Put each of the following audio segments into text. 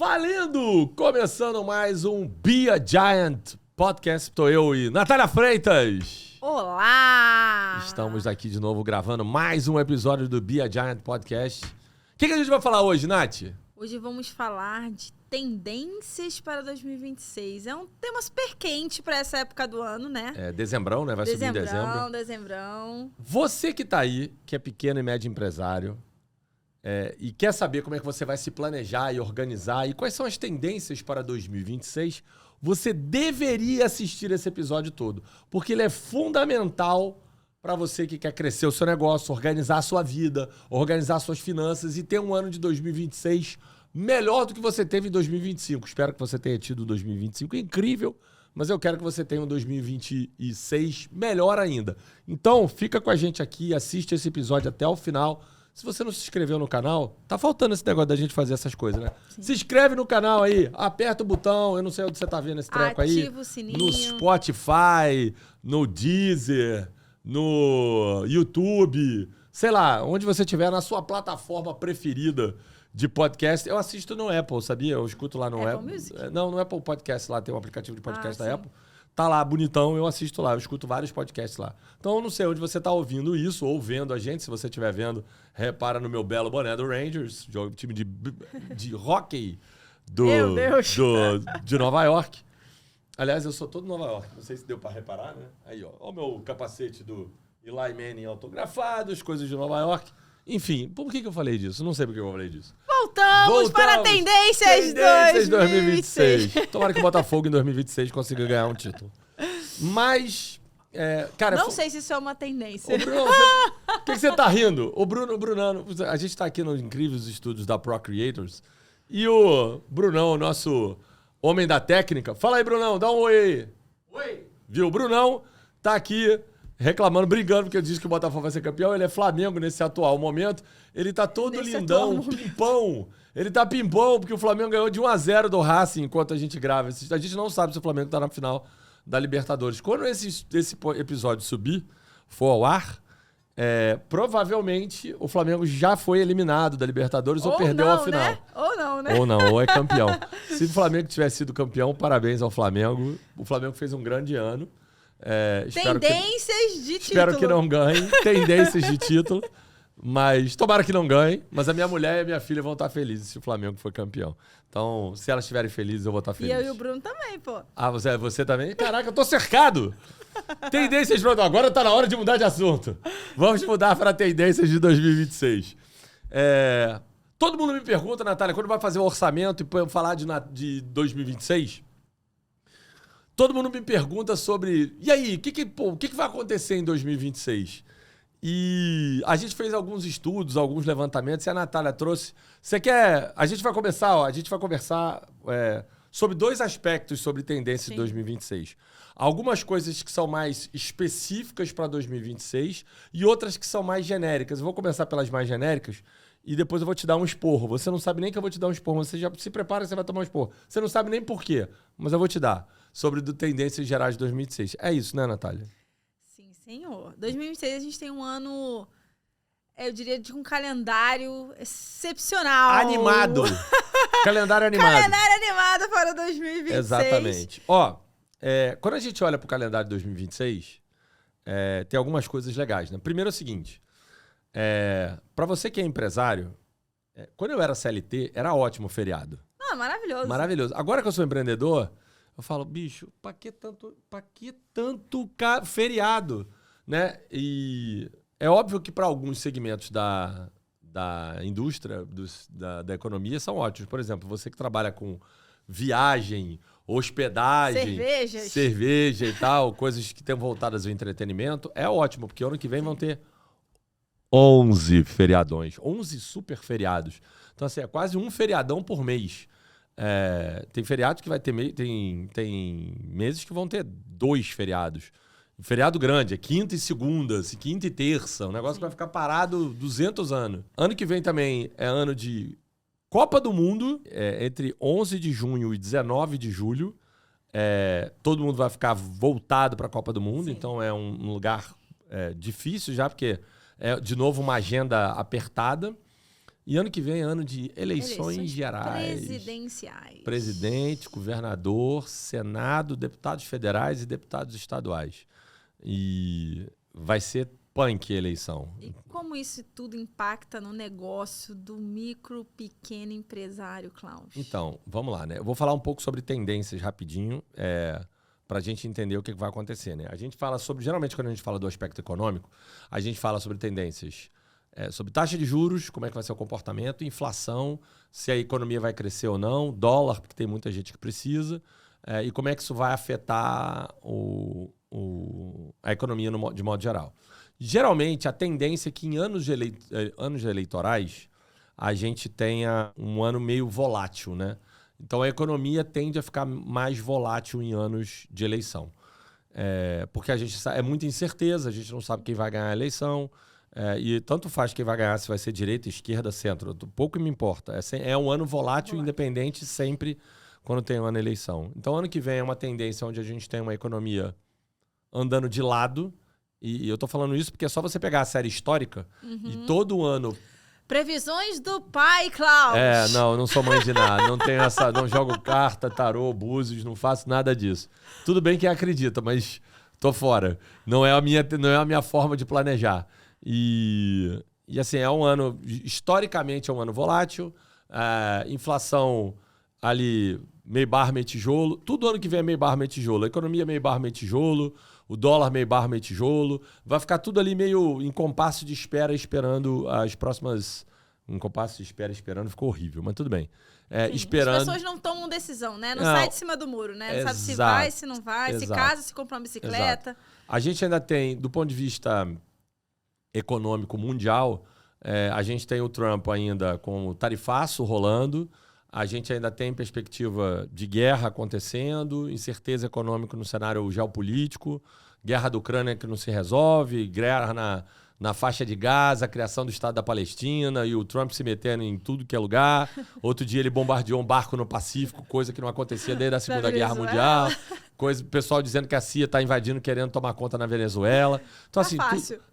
Valendo! Começando mais um Be a Giant Podcast. Estou eu e Natália Freitas. Olá! Estamos aqui de novo gravando mais um episódio do Be a Giant Podcast. O que a gente vai falar hoje, Nath? Hoje vamos falar de tendências para 2026. É um tema super quente para essa época do ano, né? É dezembrão, né? Vai subir em dezembro. Dezembrão. Você que tá aí, que é pequeno e médio empresário, e quer saber como é que você vai se planejar e organizar e quais são as tendências para 2026, você deveria assistir esse episódio todo, porque ele é fundamental para você que quer crescer o seu negócio, organizar a sua vida, organizar suas finanças e ter um ano de 2026 melhor do que você teve em 2025. Espero que você tenha tido 2025 incrível, mas eu quero que você tenha um 2026 melhor ainda. Então, fica com a gente aqui, assiste esse episódio até o final. Se você não se inscreveu no canal, tá faltando esse negócio da gente fazer essas coisas, né? Sim. Se inscreve no canal aí, aperta o botão, eu não sei onde você tá vendo esse treco aí. Ativa o sininho. No Spotify, no Deezer, no YouTube, sei lá, onde você tiver na sua plataforma preferida de podcast. Eu assisto no Apple, sabia? Eu escuto lá no Apple Music? Não, no Apple Podcast lá, tem um aplicativo de podcast da sim. Apple. Tá lá, bonitão, eu assisto lá, eu escuto vários podcasts lá. Então eu não sei onde você tá ouvindo isso ou vendo a gente. Se você estiver vendo, repara no meu belo boné do Rangers, time de hockey de Nova York. Aliás, eu sou todo Nova York, não sei se deu pra reparar, né? Aí, ó o meu capacete do Eli Manning autografado, as coisas de Nova York. Enfim, por que eu falei disso? Não sei por que eu falei disso. Voltamos para Tendências 2026. Tomara que o Botafogo em 2026 consiga ganhar um título. Mas, cara... Não sei se isso é uma tendência. Ô, Bruno, por que você tá rindo? O Brunano, a gente tá aqui nos incríveis estúdios da Procreators e o Brunão, nosso homem da técnica. Fala aí, Brunão, dá um oi aí. Oi. Viu? O Brunão tá aqui reclamando, brigando, porque eu disse que o Botafogo vai ser campeão. Ele é Flamengo nesse atual momento. Ele tá todo lindão, pimpão. Ele tá pimpão, porque o Flamengo ganhou de 1-0 do Racing enquanto a gente grava. A gente não sabe se o Flamengo tá na final da Libertadores. Quando esse episódio subir, for ao ar, provavelmente o Flamengo já foi eliminado da Libertadores ou perdeu a final. Né? Ou não, né? Ou não, ou é campeão. Se o Flamengo tivesse sido campeão, parabéns ao Flamengo. O Flamengo fez um grande ano. Tendências de título. Espero que não ganhe. Tendências de título. Mas tomara que não ganhe. Mas a minha mulher e a minha filha vão estar felizes se o Flamengo for campeão. Então, se elas estiverem felizes, eu vou estar feliz. E eu e o Bruno também, pô. Ah, você também? Caraca, eu tô cercado. Tendências, pronto. Agora tá na hora de mudar de assunto. Vamos mudar para tendências de 2026. Todo mundo me pergunta, Natália, quando vai fazer o orçamento e falar de 2026... Todo mundo me pergunta sobre... E aí, o que vai acontecer em 2026? E a gente fez alguns estudos, alguns levantamentos, e a Natália trouxe... A gente vai conversar sobre dois aspectos sobre tendências de 2026. Algumas coisas que são mais específicas para 2026 e outras que são mais genéricas. Eu vou começar pelas mais genéricas e depois eu vou te dar um esporro. Você não sabe nem que eu vou te dar um esporro. Você já se prepara, você vai tomar um esporro. Você não sabe nem por quê, mas eu vou te dar. Sobre tendências gerais de 2026. É isso, né, Natália? Sim, senhor. 2026 a gente tem um ano, eu diria, de um calendário excepcional. Animado. Calendário animado. Calendário animado para 2026. Exatamente. Ó, quando a gente olha para o calendário de 2026, tem algumas coisas legais, né? Primeiro é o seguinte, para você que é empresário, quando eu era CLT, era ótimo o feriado. Ah, maravilhoso. Maravilhoso. Agora que eu sou empreendedor... Eu falo, bicho, pra que tanto feriado, né? E é óbvio que para alguns segmentos da indústria, da economia, são ótimos. Por exemplo, você que trabalha com viagem, hospedagem, cerveja e tal, coisas que estão voltadas ao entretenimento, é ótimo, porque ano que vem vão ter 11 feriadões, 11 super feriados. Então, assim, é quase um feriadão por mês. Tem feriados que vai ter... Tem meses que vão ter 2 feriados. Feriado grande, é quinta e segunda, quinta e terça. Um negócio que vai ficar parado 200 anos. Ano que vem também é ano de Copa do Mundo, entre 11 de junho e 19 de julho. Todo mundo vai ficar voltado para a Copa do Mundo. Sim. Então é um lugar difícil já, porque é, de novo, uma agenda apertada. E ano que vem é ano de eleições gerais. Presidenciais. Presidente, governador, Senado, deputados federais e deputados estaduais. E vai ser punk a eleição. E como isso tudo impacta no negócio do micro, pequeno empresário, Klaus? Então, vamos lá, né? Eu vou falar um pouco sobre tendências rapidinho, para a gente entender o que vai acontecer, né? A gente fala sobre, geralmente quando a gente fala do aspecto econômico, a gente fala sobre tendências, sobre taxa de juros, como é que vai ser o comportamento, inflação, se a economia vai crescer ou não, dólar, porque tem muita gente que precisa, e como é que isso vai afetar a economia de modo geral. Geralmente, a tendência é que em anos eleitorais, a gente tenha um ano meio volátil, né? Então, a economia tende a ficar mais volátil em anos de eleição. Porque a gente é muita incerteza, a gente não sabe quem vai ganhar a eleição, e tanto faz quem vai ganhar, se vai ser direita, esquerda, centro, pouco me importa. É um ano volátil, independente, sempre quando tem um ano de eleição. Então, ano que vem é uma tendência onde a gente tem uma economia andando de lado, e eu tô falando isso porque é só você pegar a série histórica e todo ano... Previsões do pai, Klaus. Não, não sou mãe de nada. Não tenho não jogo carta, tarô, búzios, não faço nada disso. Tudo bem que acredita, mas tô fora. Não é a minha forma de planejar. E assim, é um ano, historicamente é um ano volátil. Inflação ali, meio barra, meio tijolo. Tudo ano que vem é meio barra, meio tijolo. A economia é meio barra, meio tijolo. O dólar meio barra, meio tijolo. Vai ficar tudo ali meio em compasso de espera, esperando as próximas... Em compasso de espera, esperando, ficou horrível, mas tudo bem. Esperando... As pessoas não tomam decisão, né? Não sai de cima do muro, né? Não sabe se vai, se não vai, se casa, se compra uma bicicleta. Exato. A gente ainda tem, do ponto de vista econômico mundial, a gente tem o Trump ainda com o tarifaço rolando, a gente ainda tem perspectiva de guerra acontecendo, incerteza econômica no cenário geopolítico, guerra da Ucrânia que não se resolve, guerra na faixa de Gaza, a criação do Estado da Palestina e o Trump se metendo em tudo que é lugar. Outro dia ele bombardeou um barco no Pacífico, coisa que não acontecia desde a Segunda Guerra Mundial. O pessoal dizendo que a CIA está invadindo, querendo tomar conta na Venezuela. Então, assim,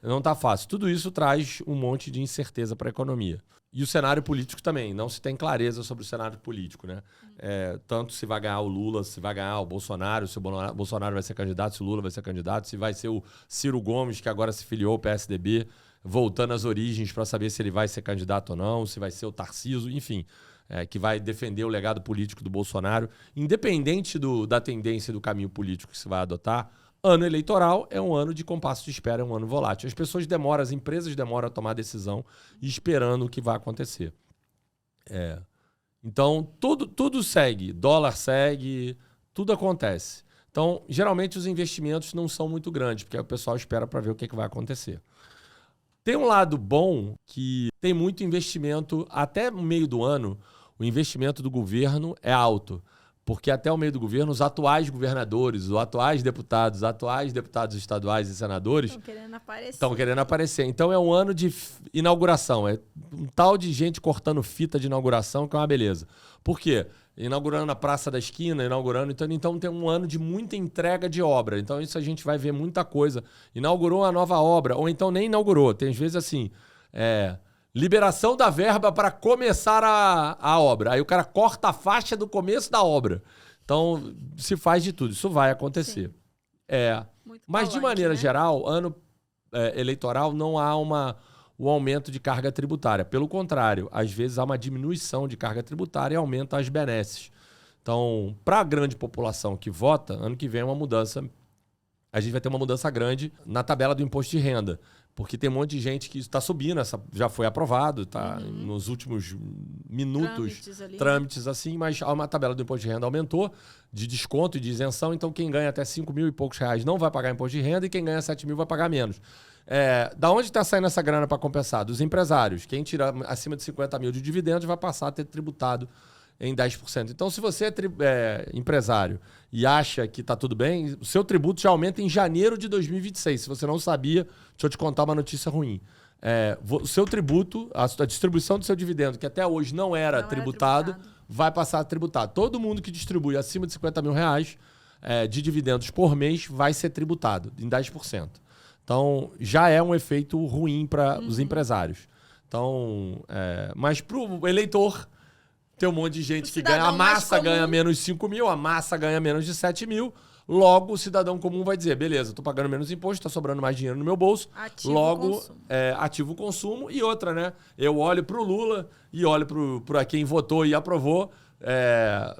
não está fácil. Tudo isso traz um monte de incerteza para a economia. E o cenário político também. Não se tem clareza sobre o cenário político, né? Tanto se vai ganhar o Lula, se vai ganhar o Bolsonaro, se o Bolsonaro vai ser candidato, se o Lula vai ser candidato, se vai ser o Ciro Gomes, que agora se filiou ao PSDB, voltando às origens para saber se ele vai ser candidato ou não, se vai ser o Tarcísio, enfim, que vai defender o legado político do Bolsonaro. Independente da tendência do caminho político que se vai adotar, ano eleitoral é um ano de compasso de espera, é um ano volátil. As pessoas demoram, as empresas demoram a tomar decisão esperando o que vai acontecer. Então, tudo segue. Dólar segue, tudo acontece. Então, geralmente os investimentos não são muito grandes, porque o pessoal espera para ver o que vai acontecer. Tem um lado bom que tem muito investimento, até no meio do ano, o investimento do governo é alto. Porque até o meio do governo, os atuais governadores, os atuais deputados estaduais e senadores estão querendo aparecer. Então é um ano de inauguração. É um tal de gente cortando fita de inauguração, que é uma beleza. Por quê? Inaugurando a Praça da Esquina, então tem um ano de muita entrega de obra. Então isso a gente vai ver muita coisa. Inaugurou uma nova obra, ou então nem inaugurou. Tem às vezes assim... liberação da verba para começar a obra. Aí o cara corta a faixa do começo da obra. Então, se faz de tudo. Isso vai acontecer. Mas, de maneira geral, ano eleitoral não há o aumento de carga tributária. Pelo contrário, às vezes há uma diminuição de carga tributária e aumenta as benesses. Então, para a grande população que vota, ano que vem é uma mudança. A gente vai ter uma mudança grande na tabela do imposto de renda. Porque tem um monte de gente que está subindo, já foi aprovado, está nos últimos minutos, trâmites assim, mas uma tabela do imposto de renda aumentou, de desconto e de isenção, então quem ganha até 5 mil e poucos reais não vai pagar imposto de renda e quem ganha 7 mil vai pagar menos. Da onde está saindo essa grana para compensar? Dos empresários. Quem tira acima de 50 mil de dividendos vai passar a ter tributado em 10%. Então, se você é empresário e acha que está tudo bem, o seu tributo já aumenta em janeiro de 2026. Se você não sabia, deixa eu te contar uma notícia ruim. O seu tributo, a distribuição do seu dividendo, que até hoje não era tributado, vai passar a tributar. Todo mundo que distribui acima de 50 mil reais de dividendos por mês vai ser tributado em 10%. Então, já é um efeito ruim para os empresários. Então, mas pro eleitor, tem um monte de gente que ganha. A cidadão mais massa ganha comum. menos de 5 mil, a massa ganha menos de 7 mil. Logo, o cidadão comum vai dizer, beleza, tô pagando menos imposto, tá sobrando mais dinheiro no meu bolso. Ativo Logo, o consumo. ativo o consumo. E outra, né? Eu olho pro Lula e olho pra quem votou e aprovou,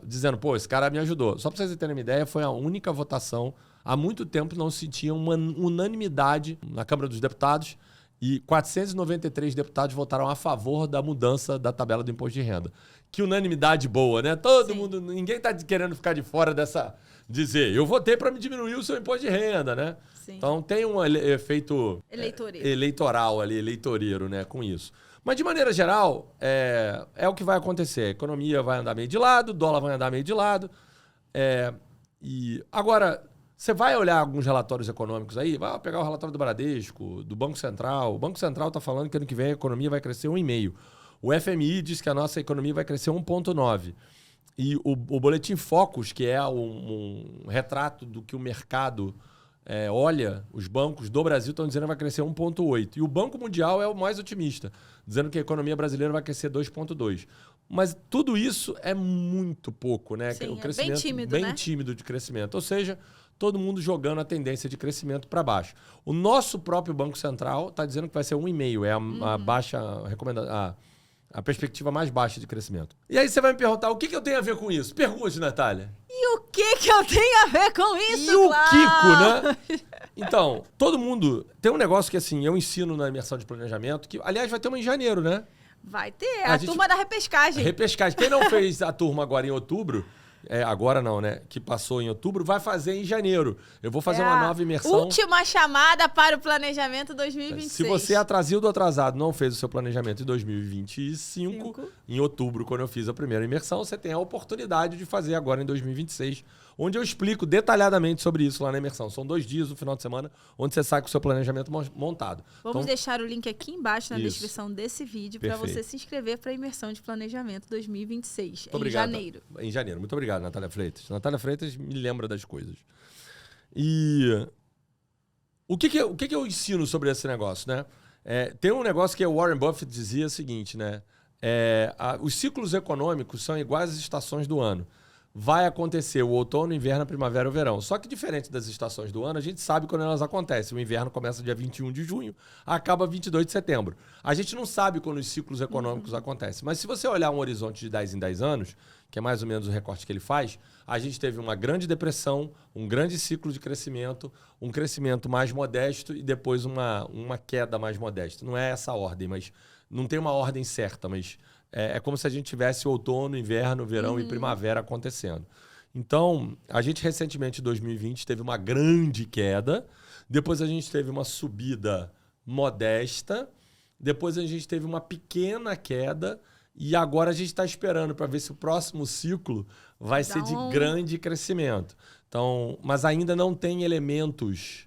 dizendo, pô, esse cara me ajudou. Só pra vocês terem uma ideia, foi a única votação. Há muito tempo não se tinha uma unanimidade na Câmara dos Deputados e 493 deputados votaram a favor da mudança da tabela do imposto de renda. Que unanimidade boa, né? Todo mundo, ninguém tá querendo ficar de fora dessa... Dizer, eu votei para me diminuir o seu imposto de renda, né? Sim. Então tem um efeito eleitoral ali, eleitoreiro, né, com isso. Mas de maneira geral, é o que vai acontecer. A economia vai andar meio de lado, o dólar vai andar meio de lado. E agora, você vai olhar alguns relatórios econômicos aí, vai pegar o relatório do Bradesco, do Banco Central. O Banco Central está falando que ano que vem a economia vai crescer 1,5%. O FMI diz que a nossa economia vai crescer 1,9%. E o Boletim Focus, que é um retrato do que o mercado olha, os bancos do Brasil estão dizendo que vai crescer 1,8%. E o Banco Mundial é o mais otimista, dizendo que a economia brasileira vai crescer 2,2%. Mas tudo isso é muito pouco, né? Sim, o crescimento bem tímido, de crescimento. Ou seja, todo mundo jogando a tendência de crescimento para baixo. O nosso próprio Banco Central está dizendo que vai ser 1,5%. É a baixa recomendação. A perspectiva mais baixa de crescimento. E aí você vai me perguntar, o que eu tenho a ver com isso? Pergunte, Natália. E o que eu tenho a ver com isso, E o Cláudio? Kiko, né? Então, todo mundo... Tem um negócio que, assim, eu ensino na imersão de planejamento, que, aliás, vai ter uma em janeiro, né? Vai ter, a turma da repescagem. Repescagem. Quem não fez a turma agora em outubro... agora não, né? Que passou em outubro, vai fazer em janeiro. Eu vou fazer uma nova imersão. Última chamada para o planejamento 2026. Se você é atrasado ou atrasado, não fez o seu planejamento em 2025, em outubro, quando eu fiz a primeira imersão, você tem a oportunidade de fazer agora em 2026, onde eu explico detalhadamente sobre isso lá na imersão. São 2 dias no final de semana, onde você sai com o seu planejamento montado. Vamos deixar o link aqui embaixo na Isso. descrição desse vídeo para você se inscrever para a imersão de planejamento 2026, Muito obrigado. janeiro. Em janeiro. Muito obrigado, Natália Freitas. Natália Freitas me lembra das coisas. E o que eu ensino sobre esse negócio, né? Tem um negócio que o Warren Buffett dizia o seguinte, né? Os ciclos econômicos são iguais às estações do ano. Vai acontecer o outono, inverno, primavera ou verão. Só que diferente das estações do ano, a gente sabe quando elas acontecem. O inverno começa dia 21 de junho, acaba 22 de setembro. A gente não sabe quando os ciclos econômicos acontecem. Mas se você olhar um horizonte de 10 em 10 anos, que é mais ou menos o recorte que ele faz, a gente teve uma grande depressão, um grande ciclo de crescimento, um crescimento mais modesto e depois uma queda mais modesta. Não é essa a ordem, mas não tem uma ordem certa, mas... É como se a gente tivesse outono, inverno, verão e primavera acontecendo. Então, a gente recentemente, em 2020, teve uma grande queda. Depois a gente teve uma subida modesta. Depois a gente teve uma pequena queda. E agora a gente está esperando para ver se o próximo ciclo vai ser de grande crescimento. Então, mas ainda não tem elementos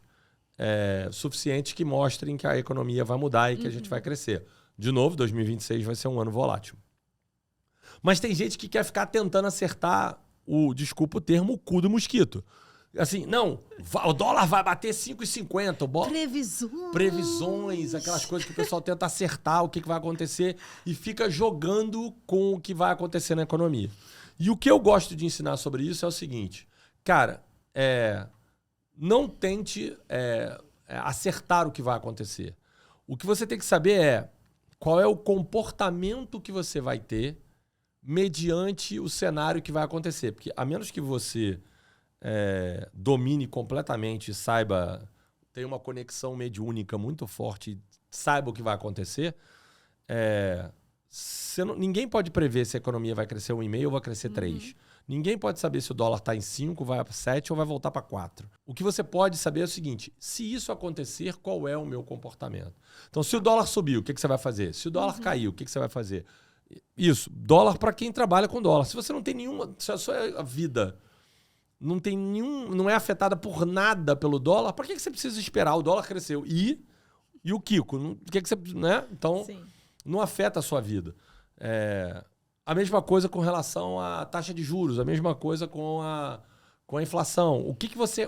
suficientes que mostrem que a economia vai mudar e que a gente vai crescer. De novo, 2026 vai ser um ano volátil. Mas tem gente que quer ficar tentando acertar desculpa o termo, o cu do mosquito. Assim, não, o dólar vai bater 5,50. Previsões, aquelas coisas que o pessoal tenta acertar o que vai acontecer e fica jogando com o que vai acontecer na economia. E o que eu gosto de ensinar sobre isso é o seguinte, cara, não tente acertar o que vai acontecer. O que você tem que saber qual é o comportamento que você vai ter mediante o cenário que vai acontecer. Porque a menos que você domine completamente e saiba, tenha uma conexão mediúnica muito forte e saiba o que vai acontecer, ninguém pode prever se a economia vai crescer 1,5% ou vai crescer 3%. Ninguém pode saber se o dólar está em 5, vai para 7 ou vai voltar para 4. O que você pode saber é o seguinte, se isso acontecer, qual é o meu comportamento? Então, se o dólar subiu, o que você vai fazer? Se o dólar caiu, o que você vai fazer? Isso, dólar para quem trabalha com dólar. Se você não tem nenhuma... Se a sua vida não é afetada por nada pelo dólar, para que você precisa esperar? O dólar cresceu. E o Kiko? O que você... Né? Então, sim, não afeta a sua vida. A mesma coisa com relação à taxa de juros, a mesma coisa com a inflação.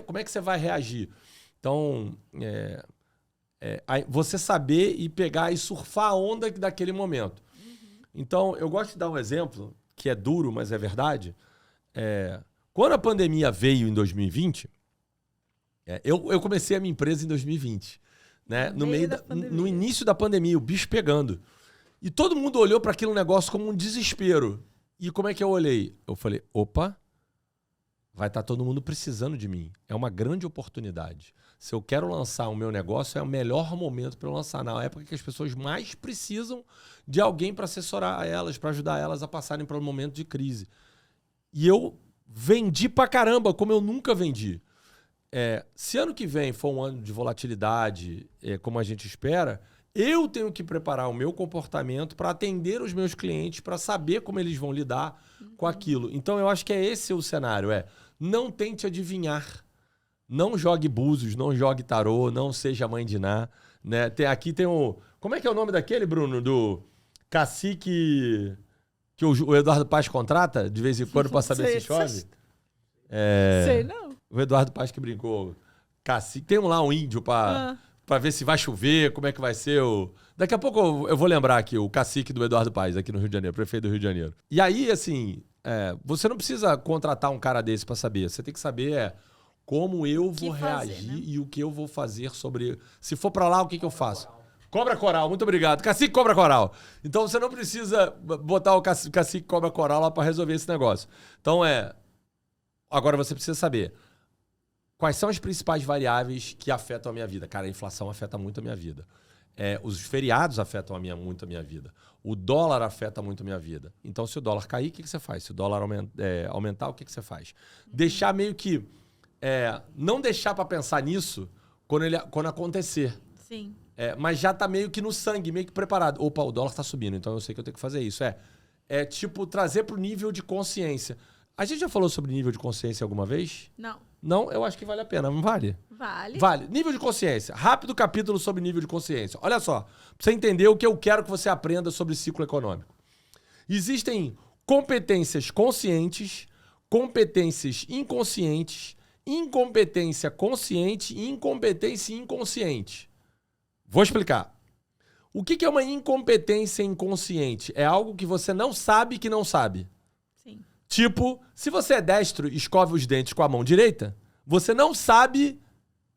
Como é que você vai reagir? Então, você saber e pegar e surfar a onda daquele momento. Então, eu gosto de dar um exemplo, que é duro, mas é verdade. Quando a pandemia veio em 2020, eu comecei a minha empresa em 2020. Né? No início da pandemia, o bicho pegando. E todo mundo olhou para aquele negócio como um desespero. E como é que eu olhei? Eu falei, opa, vai estar todo mundo precisando de mim. É uma grande oportunidade. Se eu quero lançar o meu negócio, é o melhor momento para eu lançar. Na época que as pessoas mais precisam de alguém para assessorar elas, para ajudar elas a passarem por um momento de crise. E eu vendi pra caramba, como eu nunca vendi. Se ano que vem for um ano de volatilidade, como a gente espera, eu tenho que preparar o meu comportamento para atender os meus clientes, para saber como eles vão lidar com aquilo. Então, eu acho que esse o cenário. Não tente adivinhar. Não jogue búzios, não jogue tarô, não seja mãe de Ná. Né? Aqui tem o... Como é que é o nome daquele, Bruno? Do cacique que o Eduardo Paz contrata de vez em quando para saber se chove? Sei não. O Eduardo Paz que brincou. Cacique. Tem lá um índio para ver se vai chover, como é que vai ser o... Daqui a pouco eu vou lembrar aqui o cacique do Eduardo Paz, aqui no Rio de Janeiro, prefeito do Rio de Janeiro. E aí, assim, você não precisa contratar um cara desse para saber. Você tem que saber como eu vou reagir, né? E o que eu vou fazer sobre... Se for para lá, o que eu faço? Cobra Coral, muito obrigado. Cacique Cobra Coral. Então, você não precisa botar o cacique Cobra Coral lá para resolver esse negócio. Então, agora você precisa saber... Quais são as principais variáveis que afetam a minha vida? Cara, a inflação afeta muito a minha vida. Os feriados afetam muito a minha vida. O dólar afeta muito a minha vida. Então, se o dólar cair, o que você faz? Se o dólar aumentar, o que você faz? Deixar meio que... não deixar para pensar nisso quando acontecer. Sim. Mas já tá meio que no sangue, meio que preparado. Opa, o dólar tá subindo, então eu sei que eu tenho que fazer isso. Tipo, trazer pro nível de consciência. A gente já falou sobre nível de consciência alguma vez? Não. Não, eu acho que vale a pena, não vale? Vale. Vale. Nível de consciência. Rápido capítulo sobre nível de consciência. Olha só, pra você entender o que eu quero que você aprenda sobre ciclo econômico. Existem competências conscientes, competências inconscientes, incompetência consciente e incompetência inconsciente. Vou explicar. O que é uma incompetência inconsciente? É algo que você não sabe que não sabe. Sim. Tipo, se você é destro e escova os dentes com a mão direita, você não sabe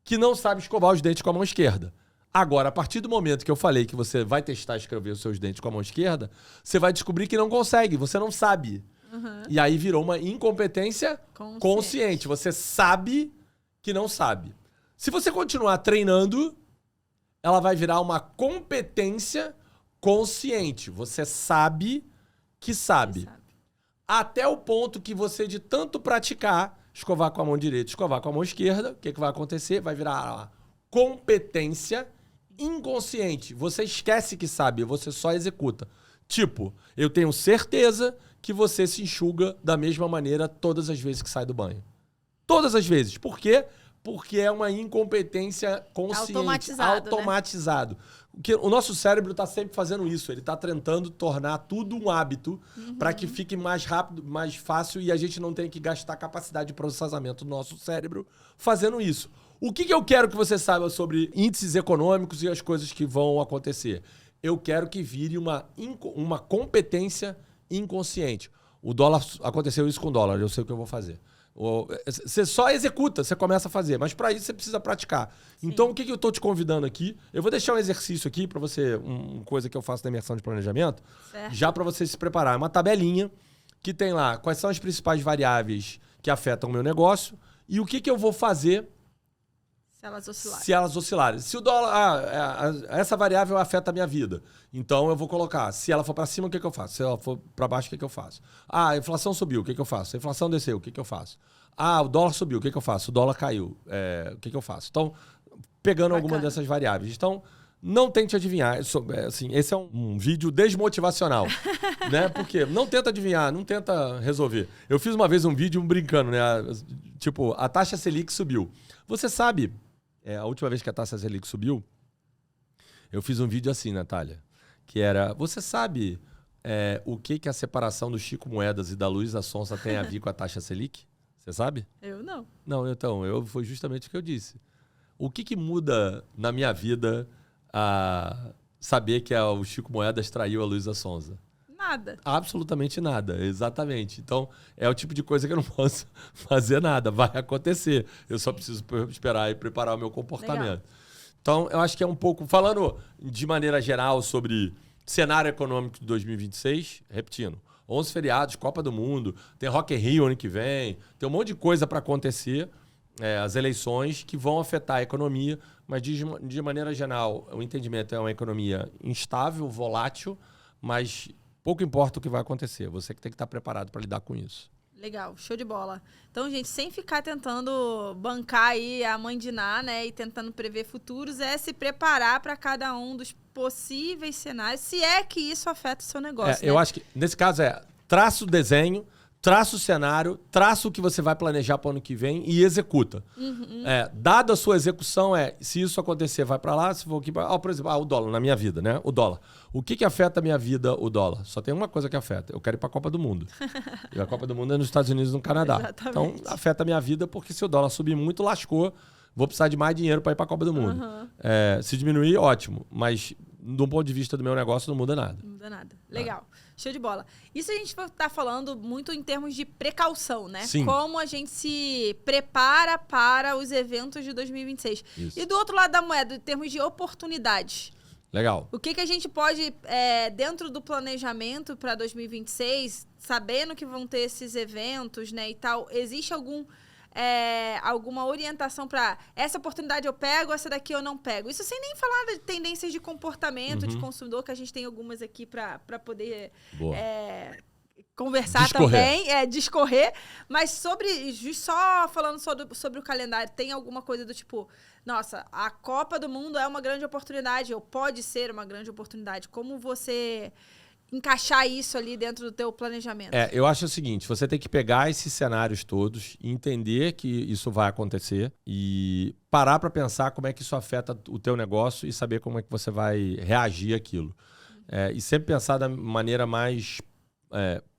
que não sabe escovar os dentes com a mão esquerda. Agora, a partir do momento que eu falei que você vai testar escrever os seus dentes com a mão esquerda, você vai descobrir que não consegue, você não sabe. Uhum. E aí virou uma incompetência consciente. Você sabe que não sabe. Se você continuar treinando, ela vai virar uma competência consciente. Você sabe que sabe. Até o ponto que você, de tanto praticar, escovar com a mão direita, escovar com a mão esquerda, o que vai acontecer? Vai virar uma competência inconsciente. Você esquece que sabe, você só executa. Tipo, eu tenho certeza que você se enxuga da mesma maneira todas as vezes que sai do banho. Todas as vezes. Por quê? Porque é uma incompetência consciente. Automatizado. Né? Porque o nosso cérebro está sempre fazendo isso. Ele está tentando tornar tudo um hábito para que fique mais rápido, mais fácil e a gente não tenha que gastar capacidade de processamento do nosso cérebro fazendo isso. O que eu quero que você saiba sobre índices econômicos e as coisas que vão acontecer? Eu quero que vire uma competência inconsciente. O dólar, aconteceu isso com o dólar, eu sei o que eu vou fazer. Você só executa, você começa a fazer, mas para isso você precisa praticar. Sim. Então, o que eu estou te convidando aqui? Eu vou deixar um exercício aqui para você, uma coisa que eu faço na imersão de planejamento, certo. Já para você se preparar. É uma tabelinha que tem lá quais são as principais variáveis que afetam o meu negócio e o que eu vou fazer se elas oscilarem. Se o dólar... essa variável afeta a minha vida. Então, eu vou colocar. Se ela for para cima, o que eu faço? Se ela for para baixo, o que eu faço? A inflação subiu, o que eu faço? A inflação desceu, o que eu faço? O dólar subiu, o que eu faço? O dólar caiu, o que eu faço? Então, pegando alguma dessas variáveis. Então, não tente adivinhar. Assim, esse é um vídeo desmotivacional. Né? Porque não tenta adivinhar, não tenta resolver. Eu fiz uma vez um vídeo brincando, né? Tipo, a taxa Selic subiu. Você sabe... a última vez que a taxa Selic subiu, eu fiz um vídeo assim, Natália, que era, você sabe o que a separação do Chico Moedas e da Luísa Sonza tem a ver com a taxa Selic? Você sabe? Eu não. Não, então, foi justamente o que eu disse. O que muda na minha vida a saber que o Chico Moedas traiu a Luísa Sonza? Nada. Absolutamente nada, exatamente. Então, é o tipo de coisa que eu não posso fazer nada. Vai acontecer. Eu só preciso esperar e preparar o meu comportamento. Legal. Então, eu acho que é um pouco... Falando de maneira geral sobre cenário econômico de 2026, repetindo, 11 feriados, Copa do Mundo, tem Rock in Rio ano que vem, tem um monte de coisa para acontecer, as eleições que vão afetar a economia, mas de maneira geral, o entendimento é uma economia instável, volátil, mas pouco importa o que vai acontecer. Você que tem que estar preparado para lidar com isso. Legal, show de bola. Então, gente, sem ficar tentando bancar aí a mãe de Ná, né, e tentando prever futuros, é se preparar para cada um dos possíveis cenários, se é que isso afeta o seu negócio. Eu acho que, nesse caso, traça o desenho, traça o cenário, traça o que você vai planejar para o ano que vem e executa. Dada a sua execução, se isso acontecer, vai para lá, se for aqui... por exemplo, o dólar, na minha vida, né? O dólar. O que afeta a minha vida, o dólar? Só tem uma coisa que afeta. Eu quero ir para a Copa do Mundo. E a Copa do Mundo é nos Estados Unidos e no Canadá. Exatamente. Então, afeta a minha vida porque se o dólar subir muito, lascou. Vou precisar de mais dinheiro para ir para a Copa do Mundo. Se diminuir, ótimo. Mas, de um ponto de vista do meu negócio, não muda nada. Não muda nada. Legal. Show de bola. Isso a gente está falando muito em termos de precaução, né? Sim. Como a gente se prepara para os eventos de 2026. Isso. E do outro lado da moeda, em termos de oportunidades. Legal. O que a gente pode, dentro do planejamento para 2026, sabendo que vão ter esses eventos, né, e tal, existe alguma orientação para essa oportunidade eu pego, essa daqui eu não pego? Isso sem nem falar de tendências de comportamento de consumidor, que a gente tem algumas aqui para poder conversar também, discorrer. Mas só falando sobre o calendário, tem alguma coisa do tipo, nossa, a Copa do Mundo é uma grande oportunidade, ou pode ser uma grande oportunidade. Como você encaixar isso ali dentro do teu planejamento? Eu acho o seguinte, você tem que pegar esses cenários todos, entender que isso vai acontecer e parar para pensar como é que isso afeta o teu negócio e saber como é que você vai reagir àquilo. E sempre pensar da maneira mais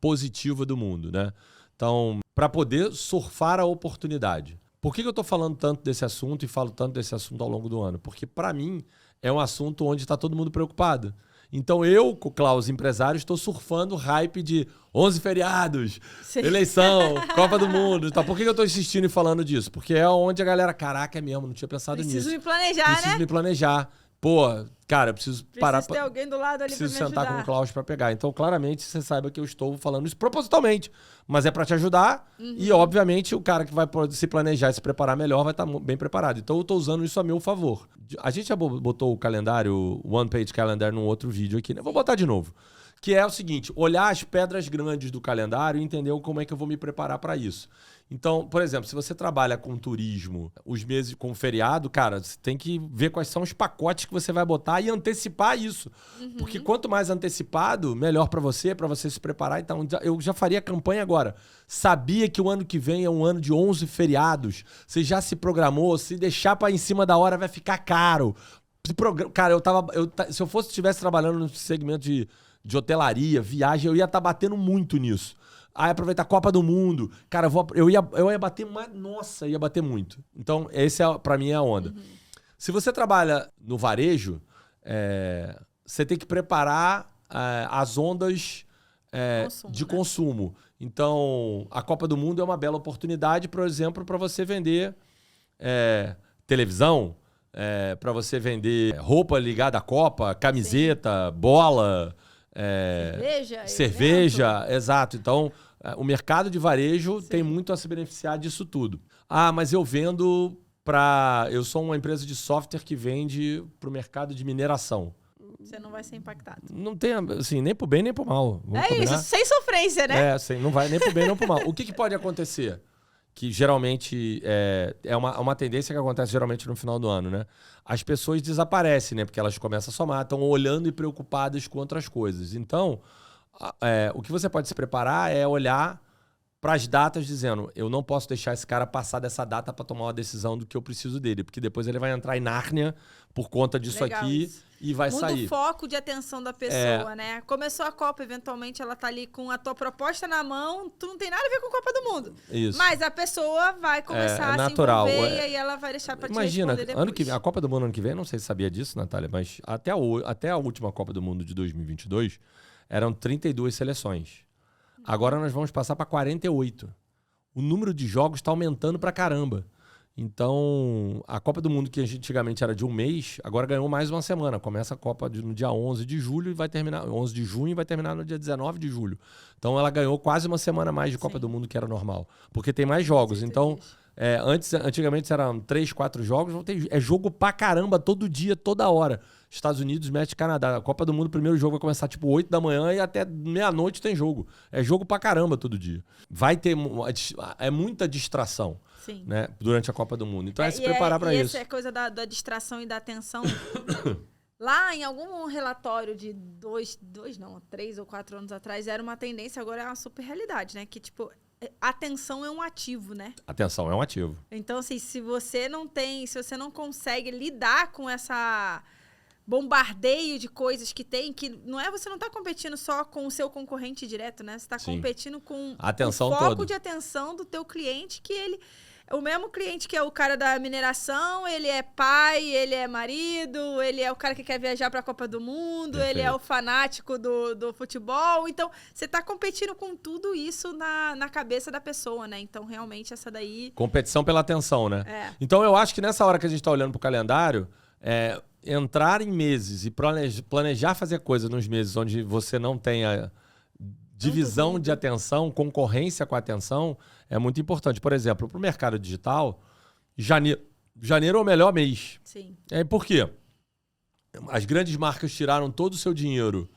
positiva do mundo, né? Então, para poder surfar a oportunidade. Por que eu estou falando tanto desse assunto e falo tanto desse assunto ao longo do ano? Porque, para mim, é um assunto onde está todo mundo preocupado. Então eu, Klaus, empresário, estou surfando o hype de 11 feriados, eleição, Copa do Mundo. Então, por que eu estou insistindo e falando disso? Porque é onde a galera, caraca, é mesmo, não tinha pensado nisso. Preciso me planejar, né? Preciso me planejar. Pô, cara, eu preciso parar... Preciso ter alguém do lado ali pra me ajudar. Preciso sentar com o Klaus para pegar. Então, claramente, você saiba que eu estou falando isso propositalmente. Mas é para te ajudar. E, obviamente, o cara que vai se planejar e se preparar melhor vai estar bem preparado. Então, eu estou usando isso a meu favor. A gente já botou o calendário, o One Page Calendar, num outro vídeo aqui, né? Vou botar de novo. Que é o seguinte, olhar as pedras grandes do calendário e entender como é que eu vou me preparar para isso. Então, por exemplo, se você trabalha com turismo, os meses com feriado, cara, você tem que ver quais são os pacotes que você vai botar e antecipar isso. Porque quanto mais antecipado, melhor para você se preparar. Então, eu já faria a campanha agora. Sabia que o ano que vem é um ano de 11 feriados. Você já se programou, se deixar para em cima da hora vai ficar caro. Cara, se eu estivesse trabalhando no segmento de hotelaria, viagem, eu ia estar batendo muito nisso. Aí aproveitar a Copa do Mundo. Cara, eu ia bater mais. Nossa, ia bater muito. Então, esse pra mim é a onda. Se você trabalha no varejo, você tem que preparar as ondas de consumo. Então, a Copa do Mundo é uma bela oportunidade, por exemplo, para você vender televisão, para você vender roupa ligada à Copa, camiseta, bola... cerveja, exato. Então, o mercado de varejo tem muito a se beneficiar disso tudo. Mas eu vendo eu sou uma empresa de software que vende para o mercado de mineração. Você não vai ser impactado. Não tem, assim, nem pro bem nem pro mal. Vamos combinar? Isso, sem sofrência, né? Não vai nem pro bem nem pro mal. O que pode acontecer? Que geralmente é uma tendência que acontece geralmente no final do ano, né? As pessoas desaparecem, né? Porque elas começam a somar, estão olhando e preocupadas com outras coisas. Então, o que você pode se preparar é olhar para as datas, dizendo, eu não posso deixar esse cara passar dessa data para tomar uma decisão do que eu preciso dele, porque depois ele vai entrar em Nárnia por conta disso Legal aqui isso. e vai Muda sair. o foco de atenção da pessoa, né? Começou a Copa, eventualmente ela tá ali com a tua proposta na mão, tu não tem nada a ver com a Copa do Mundo. Isso. Mas a pessoa vai começar a natural. se envolver e aí ela vai deixar pra te Imagina, responder depois. ano que vem, a Copa do Mundo ano que vem, não sei se sabia disso, Natália, mas até a última Copa do Mundo de 2022 eram 32 seleções. Agora nós vamos passar para 48. O número de jogos está aumentando pra caramba. Então, a Copa do Mundo, que antigamente era de um mês, agora ganhou mais uma semana. Começa a Copa no dia 11 de julho e vai terminar 11 de junho e vai terminar no dia 19 de julho. Então, ela ganhou quase uma semana mais de Copa do Mundo, que era normal. Porque tem mais jogos. Então, antigamente eram 3, 4 jogos. É jogo pra caramba todo dia, toda hora. Estados Unidos, México e Canadá. A Copa do Mundo, o primeiro jogo vai começar tipo 8 da manhã e até meia-noite tem jogo. É jogo pra caramba todo dia. Vai ter... É muita distração. Sim. Né, durante a Copa do Mundo. Então é se preparar para isso. Essa é coisa da distração e da atenção. Lá em algum relatório de 3 ou 4 anos atrás, era uma tendência, agora é uma super realidade, né? Que, tipo, atenção é um ativo, né? Atenção é um ativo. Então, assim, se você não consegue lidar com essa bombardeio de coisas que tem, que você não está competindo só com o seu concorrente direto, né? Você está competindo com atenção o foco todo. de atenção do teu cliente, que ele... O mesmo cliente que é o cara da mineração, ele é pai, ele é marido, ele é o cara que quer viajar para a Copa do Mundo, Perfeito. Ele é o fanático do futebol. Então, você está competindo com tudo isso na cabeça da pessoa, né? Então, realmente, essa daí... Competição pela atenção, né? É. Então, eu acho que nessa hora que a gente está olhando para o calendário, entrar em meses e planejar fazer coisas nos meses onde você não tenha divisão de atenção, concorrência com a atenção, é muito importante. Por exemplo, para o mercado digital, janeiro é o melhor mês. Sim. Por quê? As grandes marcas tiraram todo o seu dinheiro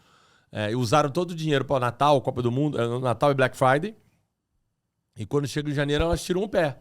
e usaram todo o dinheiro para o Natal, Copa do Mundo, Natal e Black Friday. E quando chega em janeiro, elas tiram o pé.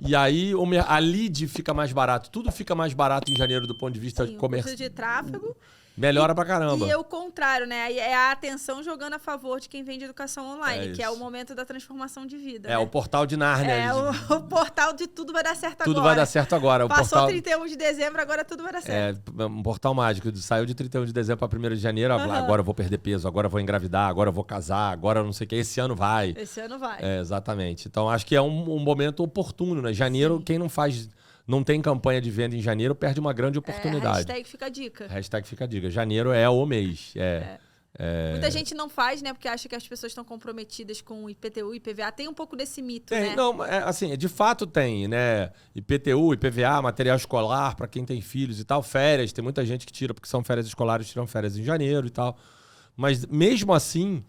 E aí a lead fica mais barato. Tudo fica mais barato em janeiro do ponto de vista comercial. De tráfego. Melhora pra caramba. E o contrário, né? É a atenção jogando a favor de quem vende educação online, que é o isso. momento da transformação de vida. O portal de Nárnia. O portal de tudo vai dar certo agora. Tudo vai dar certo agora. Passou 31 de dezembro, agora tudo vai dar certo. Um portal mágico. Saiu de 31 de dezembro para 1º de janeiro. Agora eu vou perder peso, agora eu vou engravidar, agora eu vou casar, agora não sei o que. Esse ano vai. Esse ano vai. Exatamente. Então acho que é um momento oportuno, né? Janeiro, sim. Quem não tem campanha de venda em janeiro, perde uma grande oportunidade. Hashtag fica a dica. Hashtag fica a dica. Janeiro é o mês. Muita gente não faz, né? Porque acha que as pessoas estão comprometidas com IPTU e IPVA. Tem um pouco desse mito, né? Não, assim, de fato tem, né? IPTU, IPVA, material escolar para quem tem filhos e tal. Férias, tem muita gente que tira, porque são férias escolares, tiram férias em janeiro e tal. Mas mesmo assim,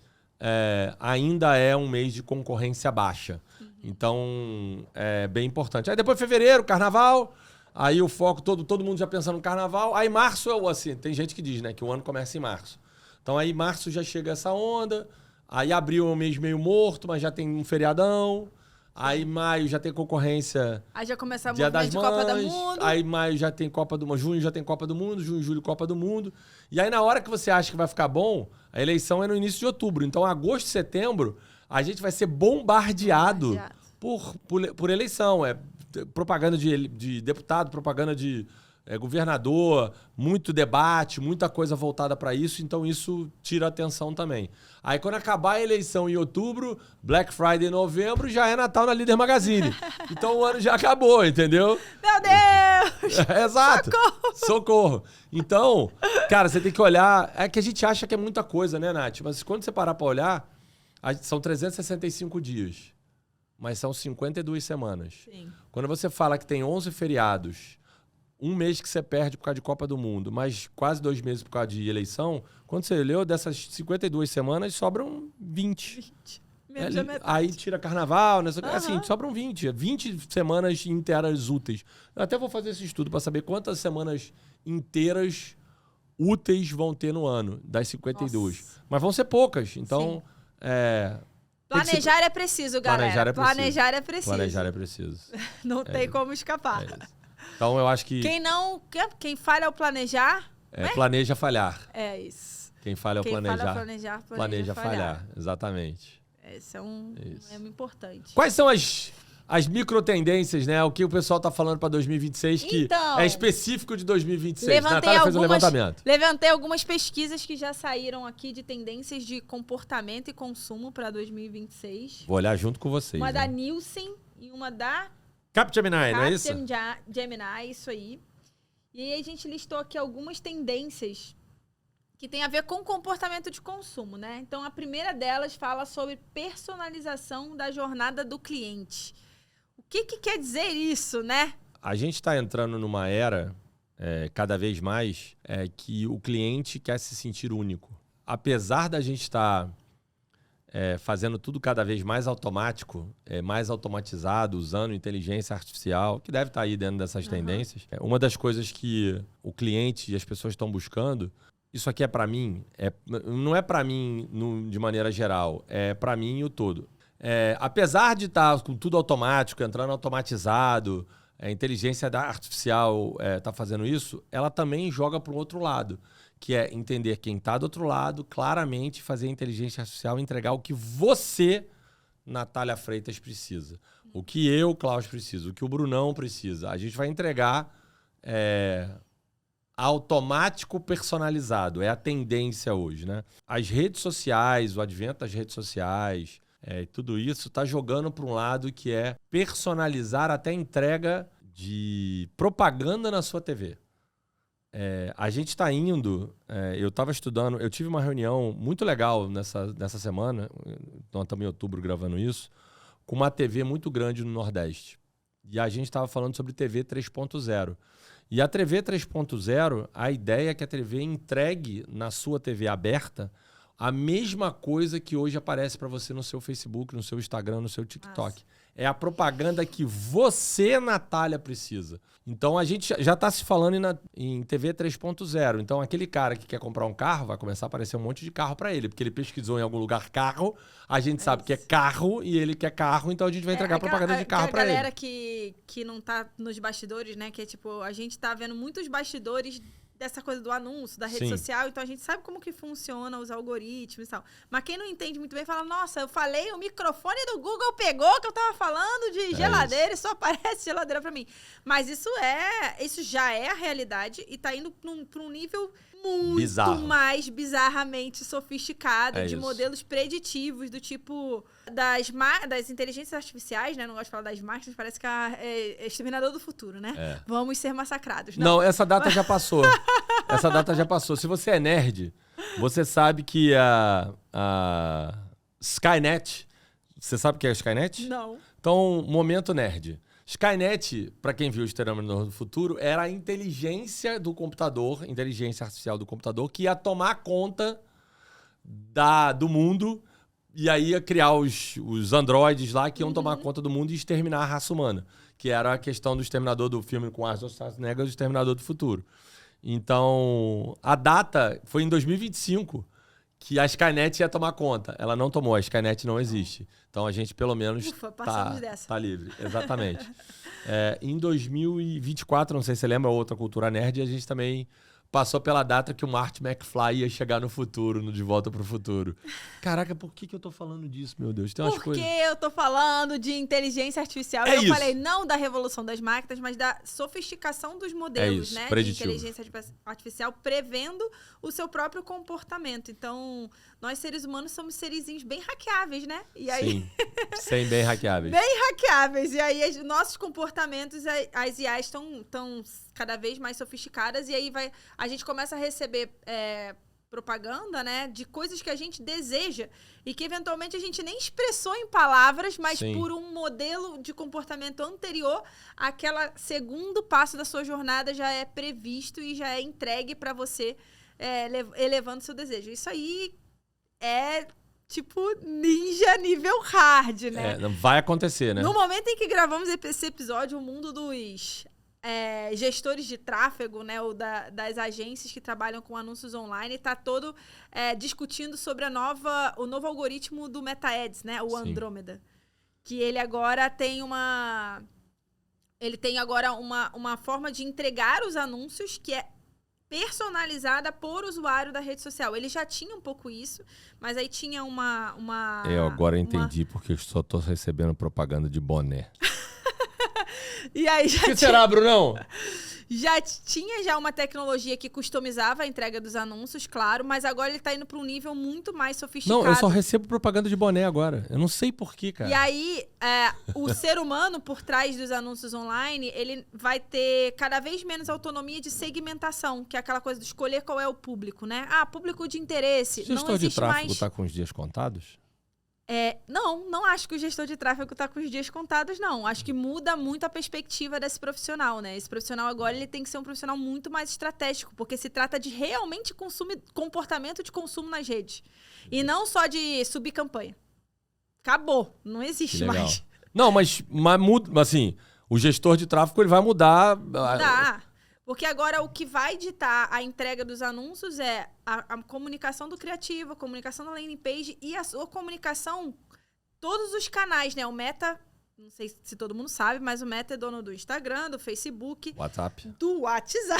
ainda é um mês de concorrência baixa. Então, é bem importante. Aí depois fevereiro, carnaval, aí o foco, todo mundo já pensando no carnaval. Aí março, assim, tem gente que diz, né, que o ano começa em março. Então aí março já chega essa onda, aí abril é um mês meio morto, mas já tem um feriadão. Aí maio já tem concorrência. Aí já começa a Dia das de Mães, Copa do Mundo. Aí maio já tem Copa do Mundo, junho já tem Copa do Mundo, junho, julho, Copa do Mundo. E aí na hora que você acha que vai ficar bom, a eleição é no início de outubro. Então agosto, setembro, a gente vai ser bombardeado por eleição. Propaganda de deputado, propaganda de governador, muito debate, muita coisa voltada para isso. Então isso tira atenção também. Aí quando acabar a eleição em outubro, Black Friday em novembro, já é Natal na Líder Magazine. Então o ano já acabou, entendeu? Meu Deus! Exato! Socorro! Então, cara, você tem que olhar... É que a gente acha que é muita coisa, né, Nath? Mas quando você parar para olhar, são 365 dias. Mas são 52 semanas. Sim. Quando você fala que tem 11 feriados, um mês que você perde por causa de Copa do Mundo, mais quase 2 meses por causa de eleição, quando você leu, dessas 52 semanas, sobram 20. Menos da metade. Aí tira carnaval, né? Assim, sobram 20. 20 semanas inteiras úteis. Eu até vou fazer esse estudo para saber quantas semanas inteiras úteis vão ter no ano, das 52. Nossa. Mas vão ser poucas. Então, planejar é preciso, galera. Planejar é preciso. Planejar é preciso. Não tem como escapar. Então, eu acho que... Quem falha ao planejar... planeja falhar. É isso. Quem falha ao planejar... Planeja falhar. Exatamente. Esse é um lema importante. Quais são as micro tendências, né? O que o pessoal tá falando para 2026 que é específico de 2026. Natália fez um levantamento. Levantei algumas pesquisas que já saíram aqui de tendências de comportamento e consumo para 2026. Vou olhar junto com vocês. Uma da Nielsen e uma da Capgemini, não é isso? Capgemini, isso aí. E aí a gente listou aqui algumas tendências que tem a ver com comportamento de consumo, né? Então, a primeira delas fala sobre personalização da jornada do cliente. O que quer dizer isso, né? A gente está entrando numa era, cada vez mais, que o cliente quer se sentir único. Apesar da gente estar fazendo tudo cada vez mais automático, mais automatizado, usando inteligência artificial, que deve estar aí dentro dessas tendências. Uma das coisas que o cliente e as pessoas estão buscando, isso aqui é para mim, não é para mim de maneira geral, é para mim o todo. Apesar de estar com tudo automático, entrando automatizado, a inteligência artificial está fazendo isso, ela também joga para o outro lado, que é entender quem está do outro lado, claramente fazer a inteligência artificial entregar o que você, Natália Freitas, precisa. O que eu, Klaus, preciso, o que o Brunão precisa. A gente vai entregar automático personalizado. É a tendência hoje, né? As redes sociais, o advento das redes sociais, tudo isso está jogando para um lado que é personalizar até a entrega de propaganda na sua TV. A gente está indo... eu estava estudando... Eu tive uma reunião muito legal nessa semana, nós estamos em outubro gravando isso, com uma TV muito grande no Nordeste. E a gente estava falando sobre TV 3.0. E a TV 3.0, a ideia é que a TV entregue na sua TV aberta a mesma coisa que hoje aparece para você no seu Facebook, no seu Instagram, no seu TikTok. Nossa. É a propaganda que você, Natália, precisa. Então, a gente já está se falando em TV 3.0. Então, aquele cara que quer comprar um carro, vai começar a aparecer um monte de carro para ele, porque ele pesquisou em algum lugar carro, a gente sabe que é carro e ele quer carro, então a gente vai entregar propaganda de carro para ele. A galera que não tá nos bastidores, né? Que é tipo, a gente tá vendo muitos bastidores dessa coisa do anúncio, da rede social, então a gente sabe como que funciona os algoritmos e tal. Mas quem não entende muito bem fala, nossa, eu falei, o microfone do Google pegou que eu tava falando de geladeira e só aparece geladeira pra mim. Mas isso já é a realidade e tá indo pra um nível muito mais bizarramente sofisticado, de modelos preditivos, do tipo das inteligências artificiais, né? Não gosto de falar das máquinas, parece que é exterminador do futuro, né? Vamos ser massacrados. Não, essa data já passou. Essa data já passou. Se você é nerd, você sabe que a Skynet... Você sabe o que é a Skynet? Não. Então, momento nerd. Skynet, para quem viu o Exterminador do Futuro, era a inteligência do computador, inteligência artificial do computador, que ia tomar conta do mundo e aí ia criar os androides lá que iam tomar conta do mundo e exterminar a raça humana, que era a questão do Exterminador do filme com Arnold Schwarzenegger, do Exterminador do Futuro. Então, a data foi em 2025 que a Skynet ia tomar conta. Ela não tomou, a Skynet não existe. Então a gente pelo menos tá livre. Exatamente. Em 2024, não sei se você lembra, outra cultura nerd, a gente também passou pela data que o Marty McFly ia chegar no futuro, no De Volta pro Futuro. Caraca, por que eu tô falando disso, meu Deus? Tem umas coisas... Porque eu tô falando de inteligência artificial. Eu falei não da revolução das máquinas, mas da sofisticação dos modelos, né? Preditivo. De inteligência artificial prevendo o seu próprio comportamento. Então, nós seres humanos somos serizinhos bem hackeáveis, né? E aí... Sim, bem hackeáveis. Bem hackeáveis. E aí, nossos comportamentos, as IAs estão cada vez mais sofisticadas e aí a gente começa a receber propaganda, né, de coisas que a gente deseja e que eventualmente a gente nem expressou em palavras, mas por um modelo de comportamento anterior, aquele segundo passo da sua jornada já é previsto e já é entregue para você, elevando seu desejo. Isso aí é tipo ninja nível hard, né? Vai acontecer, né? No momento em que gravamos esse episódio, o mundo dos gestores de tráfego, né, ou das agências que trabalham com anúncios online, está todo discutindo sobre o novo algoritmo do Meta Ads, né, o Andrômeda. Que ele agora tem uma forma de entregar os anúncios que é personalizada por usuário da rede social. Ele já tinha um pouco isso, mas aí tinha uma agora entendi, porque eu só tô recebendo propaganda de boné. E aí O que será, Brunão? Já tinha uma tecnologia que customizava a entrega dos anúncios, claro, mas agora ele tá indo para um nível muito mais sofisticado. Não, eu só recebo propaganda de boné agora. Eu não sei porquê, cara. E aí, o ser humano, por trás dos anúncios online, ele vai ter cada vez menos autonomia de segmentação, que é aquela coisa de escolher qual é o público, né? Público de interesse. O gestor de tráfego tá com os dias contados? Não acho que o gestor de tráfego está com os dias contados, não. Acho que muda muito a perspectiva desse profissional, né? Esse profissional agora ele tem que ser um profissional muito mais estratégico, porque se trata de realmente comportamento de consumo nas redes. E não só de subir campanha. Acabou. Não existe mais. Não, mas muda, assim, o gestor de tráfego ele vai mudar. Porque agora o que vai ditar a entrega dos anúncios é a comunicação do criativo, a comunicação da landing page e a sua comunicação, todos os canais, né? O Meta, não sei se todo mundo sabe, mas o Meta é dono do Instagram, do Facebook, do WhatsApp.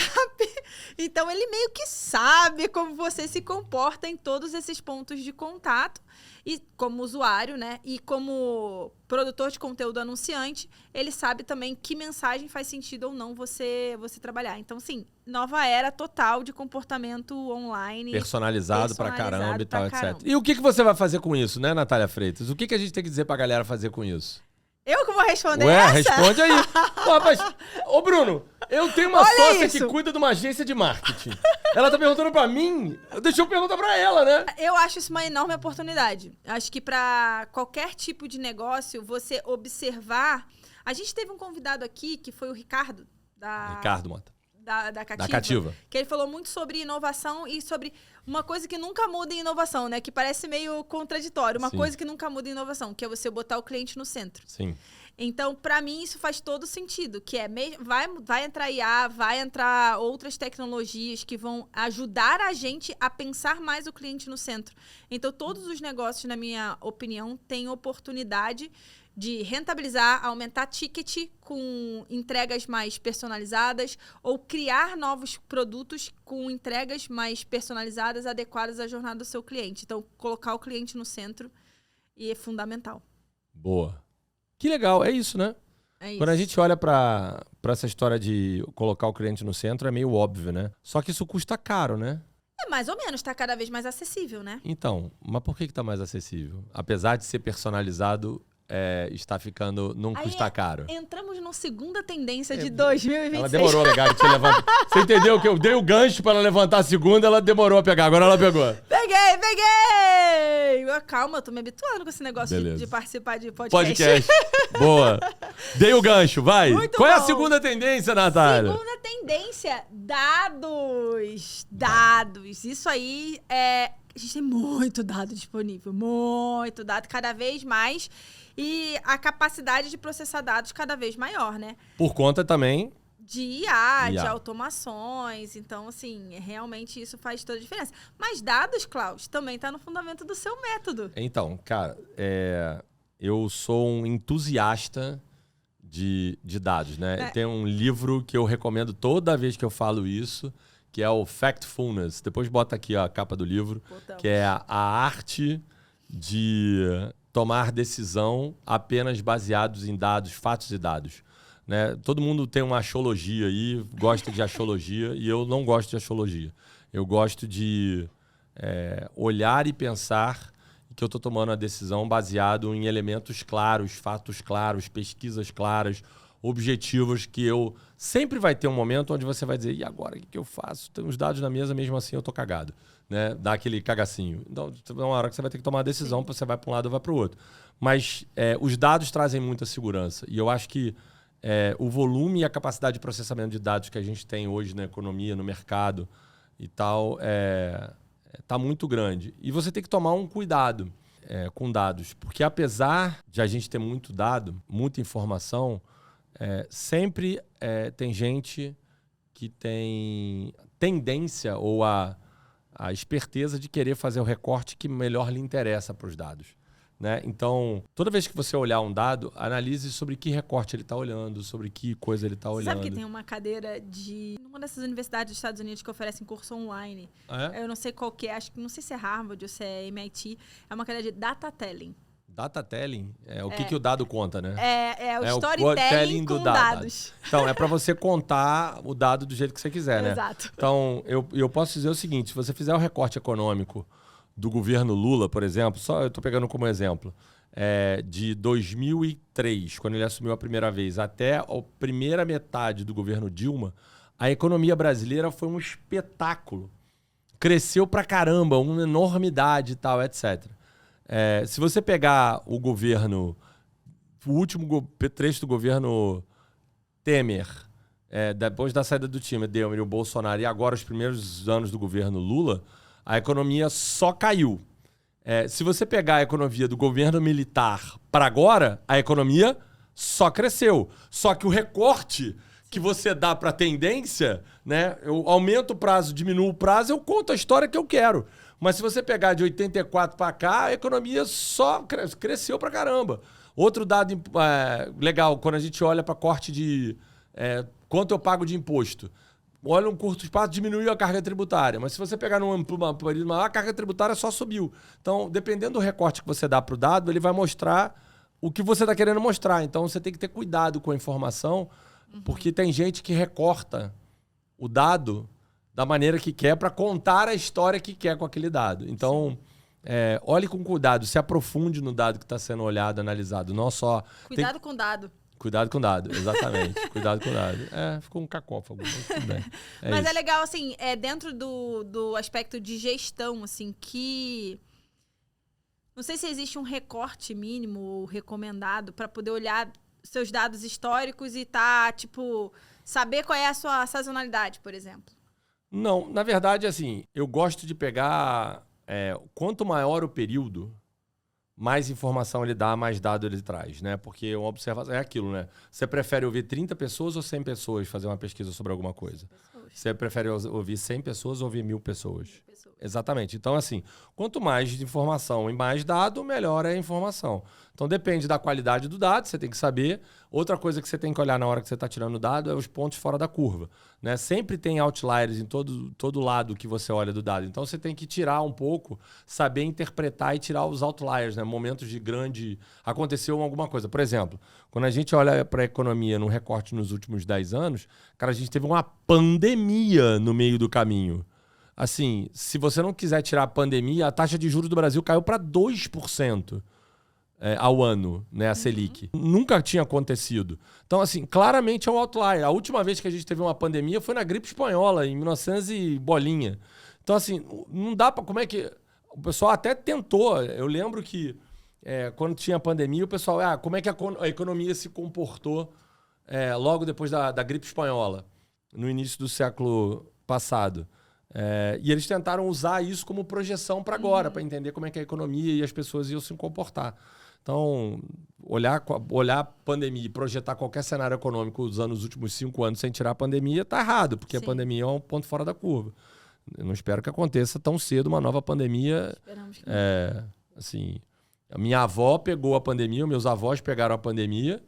Então ele meio que sabe como você se comporta em todos esses pontos de contato. E como usuário, né? E como produtor de conteúdo anunciante, ele sabe também que mensagem faz sentido ou não você trabalhar. Então, sim, nova era total de comportamento online. Personalizado pra caramba e tal, etc. E o que você vai fazer com isso, né, Natália Freitas? O que a gente tem que dizer pra galera fazer com isso? Eu que vou responder essa? Responde aí. Rapaz, Bruno, eu tenho uma sócia que cuida de uma agência de marketing. Ela tá perguntando pra mim, deixa eu perguntar pra ela, né? Eu acho isso uma enorme oportunidade. Acho que pra qualquer tipo de negócio, você observar... A gente teve um convidado aqui, que foi o Ricardo. Ricardo Mota. Da Cativa. Que ele falou muito sobre inovação e sobre uma coisa que nunca muda em inovação, né? Que parece meio contraditório. Uma coisa que nunca muda em inovação, que é você botar o cliente no centro. Sim. Então, para mim, isso faz todo sentido. Que vai entrar IA, vai entrar outras tecnologias que vão ajudar a gente a pensar mais o cliente no centro. Então, todos os negócios, na minha opinião, têm oportunidade de rentabilizar, aumentar ticket com entregas mais personalizadas ou criar novos produtos com entregas mais personalizadas, adequadas à jornada do seu cliente. Então, colocar o cliente no centro é fundamental. Boa. Que legal, é isso, né? É isso. Quando a gente olha pra essa história de colocar o cliente no centro, é meio óbvio, né? Só que isso custa caro, né? Mais ou menos, tá cada vez mais acessível, né? Então, mas por que tá mais acessível? Apesar de ser personalizado... está ficando... Não custa caro. Entramos numa segunda tendência de 2026. Ela demorou a pegar. Você entendeu que eu dei o gancho para ela levantar a segunda, ela demorou a pegar. Agora ela pegou. Peguei! Calma, eu tô me habituando com esse negócio de participar de podcast. Boa. Dei o gancho, vai. Muito Qual bom. É a segunda tendência, Natália? Segunda tendência, dados. Isso aí a gente tem muito dado disponível. Muito dado, cada vez mais. E a capacidade de processar dados cada vez maior, né? Por conta também... De IA, de automações. Então, assim, realmente isso faz toda a diferença. Mas dados, Klaus, também está no fundamento do seu método. Então, cara, eu sou um entusiasta de dados, né? Tem um livro que eu recomendo toda vez que eu falo isso, que é o Factfulness. Depois bota aqui a capa do livro, que é a arte de tomar decisão apenas baseados em dados, fatos e dados. Né? Todo mundo tem uma axiologia aí, gosta de axiologia, e eu não gosto de axiologia. Eu gosto de olhar e pensar que eu estou tomando a decisão baseado em elementos claros, fatos claros, pesquisas claras, objetivos, que eu... Sempre vai ter um momento onde você vai dizer, e agora, o que eu faço? Tem os dados na mesa, mesmo assim eu tô cagado. Né? Dá aquele cagacinho. Então, é uma hora que você vai ter que tomar a decisão, você vai para um lado ou vai para o outro. Mas os dados trazem muita segurança. E eu acho que o volume e a capacidade de processamento de dados que a gente tem hoje na economia, no mercado e tal, tá muito grande. E você tem que tomar um cuidado com dados. Porque apesar de a gente ter muito dado, muita informação, sempre tem gente que tem tendência ou a esperteza de querer fazer o recorte que melhor lhe interessa para os dados. né? Então, toda vez que você olhar um dado, analise sobre que recorte ele está olhando, sobre que coisa ele está olhando. Sabe que tem uma cadeira de uma dessas universidades dos Estados Unidos que oferecem curso online? É? Eu não sei qual que é, acho que não sei se é Harvard ou se é MIT. É uma cadeira de data telling. Data telling é o que o dado conta, né? É o É o storytelling com dados. Então, é para você contar o dado do jeito que você quiser, né? Exato. Então, eu posso dizer o seguinte, se você fizer o recorte econômico do governo Lula, por exemplo, só eu estou pegando como exemplo, de 2003, quando ele assumiu a primeira vez, até a primeira metade do governo Dilma, a economia brasileira foi um espetáculo. Cresceu pra caramba, uma enormidade e tal, etc. Se você pegar o governo, o último trecho do governo Temer, depois da saída do time, Dilma e o Bolsonaro, e agora os primeiros anos do governo Lula, a economia só caiu. Se você pegar a economia do governo militar para agora, a economia só cresceu. Só que o recorte que você dá para a tendência, né? Eu aumento o prazo, diminuo o prazo, eu conto a história que eu quero. Mas se você pegar de 84 para cá, a economia só cresceu pra caramba. Outro dado legal, quando a gente olha para corte de quanto eu pago de imposto. Olha, um curto espaço diminuiu a carga tributária. Mas se você pegar num período maior, a carga tributária só subiu. Então, dependendo do recorte que você dá para o dado, ele vai mostrar o que você está querendo mostrar. Então, você tem que ter cuidado com a informação, porque tem gente que recorta o dado da maneira que quer para contar a história que quer com aquele dado. Então, olhe com cuidado, se aprofunde no dado que está sendo olhado, analisado. Não só... Cuidado com dado. Cuidado com o dado, exatamente. Cuidado com o dado. Ficou um cacófago, mas tudo bem. Mas é legal, assim, dentro do aspecto de gestão, assim, que... Não sei se existe um recorte mínimo ou recomendado para poder olhar seus dados históricos e saber qual é a sua sazonalidade, por exemplo. Não, na verdade, assim, eu gosto de pegar... quanto maior o período, mais informação ele dá, mais dado ele traz, né? Porque uma observação é aquilo, né? Você prefere ouvir 30 pessoas ou 100 pessoas fazer uma pesquisa sobre alguma coisa? Você prefere ouvir 100 pessoas ou ouvir 1000 pessoas? Exatamente. Então, assim, quanto mais informação e mais dado, melhor é a informação. Então, depende da qualidade do dado, você tem que saber. Outra coisa que você tem que olhar na hora que você está tirando o dado é os pontos fora da curva, né? Sempre tem outliers em todo lado que você olha do dado. Então, você tem que tirar um pouco, saber interpretar e tirar os outliers, né? Momentos de grande... Aconteceu alguma coisa. Por exemplo, quando a gente olha para a economia no recorte nos últimos 10 anos, cara, a gente teve uma pandemia no meio do caminho. Assim, se você não quiser tirar a pandemia, a taxa de juros do Brasil caiu para 2% ao ano, né, a Selic. Nunca tinha acontecido. Então, assim, claramente é um outlier. A última vez que a gente teve uma pandemia foi na gripe espanhola, em 1900 e bolinha. Então, assim, não dá para... Como é que... O pessoal até tentou. Eu lembro que quando tinha pandemia, o pessoal... como é que a economia se comportou logo depois da gripe espanhola, no início do século passado. E eles tentaram usar isso como projeção para agora, para entender como é que a economia e as pessoas iam se comportar. Então, olhar a pandemia e projetar qualquer cenário econômico usando os últimos 5 anos sem tirar a pandemia está errado, porque a pandemia é um ponto fora da curva. Eu não espero que aconteça tão cedo uma nova pandemia. Esperamos que não. Assim, a minha avó pegou a pandemia, meus avós pegaram a pandemia.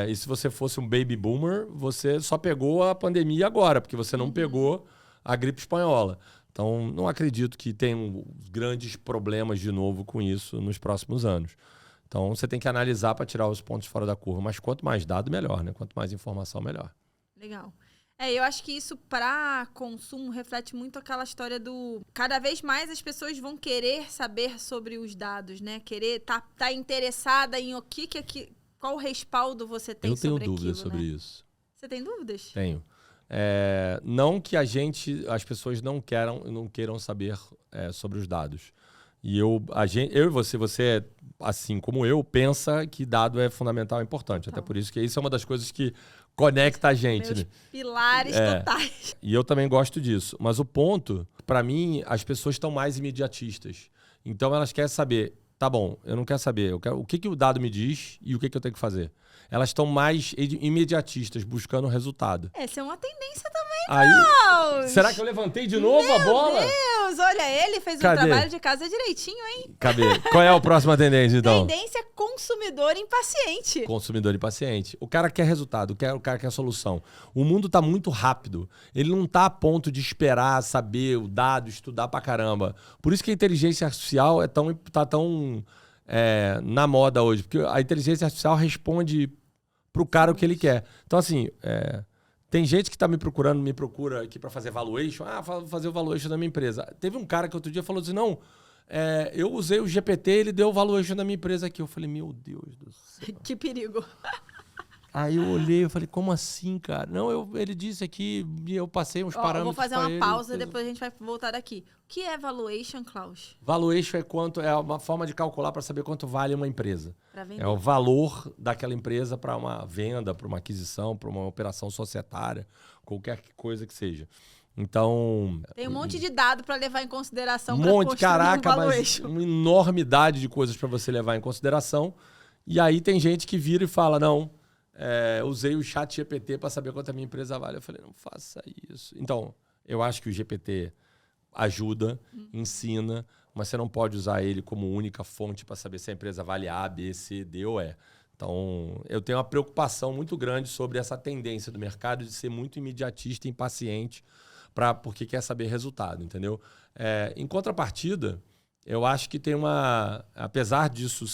E se você fosse um baby boomer, você só pegou a pandemia agora, porque você não pegou a gripe espanhola. Então, não acredito que tenham grandes problemas de novo com isso nos próximos anos. Então, você tem que analisar para tirar os pontos fora da curva. Mas quanto mais dado, melhor, né? Quanto mais informação, melhor. Legal. Eu acho que isso, para consumo, reflete muito aquela história do... Cada vez mais as pessoas vão querer saber sobre os dados, né? Querer tá interessada em qual respaldo você tem sobre aquilo. Eu tenho dúvidas sobre isso. Você tem dúvidas? Tenho. Não que as pessoas não queiram saber sobre os dados. E eu e você, assim como eu, pensa que dado é fundamental e importante. Até por isso que isso é uma das coisas que conecta a gente. Meus né? pilares totais. E eu também gosto disso. Mas o ponto, para mim, as pessoas estão mais imediatistas. Então elas querem saber, tá bom, eu não quero saber, o que o dado me diz e o que eu tenho que fazer. Elas estão mais imediatistas, buscando o resultado. Essa é uma tendência também, Aí, será que eu levantei de novo a bola? Meu Vamos, olha, ele fez o trabalho de casa direitinho, hein? Cadê? Qual é a próxima tendência, então? Tendência consumidor impaciente. Consumidor impaciente. O cara quer resultado, o cara quer solução. O mundo tá muito rápido. Ele não tá a ponto de esperar, saber o dado, estudar pra caramba. Por isso que a inteligência artificial tá tão na moda hoje. Porque a inteligência artificial responde pro cara o que ele quer. Então, assim... Tem gente que tá me procura aqui para fazer valuation. Fazer o valuation da minha empresa. Teve um cara que outro dia falou assim, não, eu usei o GPT, ele deu o valuation da minha empresa aqui. Eu falei, meu Deus do céu. Que perigo. Aí eu olhei, eu falei, como assim, cara? Não, ele disse aqui, eu passei uns parâmetros. Eu vou fazer uma pausa, depois a gente vai voltar daqui. O que é valuation, Klaus? Valuation é uma forma de calcular para saber quanto vale uma empresa. É o valor daquela empresa para uma venda, para uma aquisição, para uma operação societária, qualquer coisa que seja. Então... Tem um monte de dado para levar em consideração. Caraca, mas uma enormidade de coisas para você levar em consideração. E aí tem gente que vira e fala, não... usei o chat GPT para saber quanto a minha empresa vale. Eu falei, não faça isso. Então, eu acho que o GPT ajuda, ensina, mas você não pode usar ele como única fonte para saber se a empresa vale A, B, C, D ou E. Então, eu tenho uma preocupação muito grande sobre essa tendência do mercado de ser muito imediatista e impaciente porque quer saber resultado, entendeu? Em contrapartida, eu acho que tem apesar disso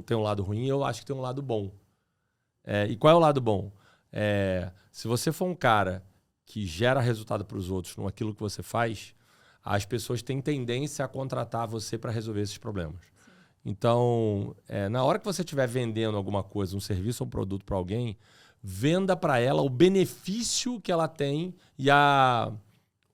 ter um lado ruim, eu acho que tem um lado bom. E qual é o lado bom? Se você for um cara que gera resultado para os outros naquilo que você faz, as pessoas têm tendência a contratar você para resolver esses problemas. Sim. Então, na hora que você estiver vendendo alguma coisa, um serviço ou um produto para alguém, venda para ela o benefício que ela tem e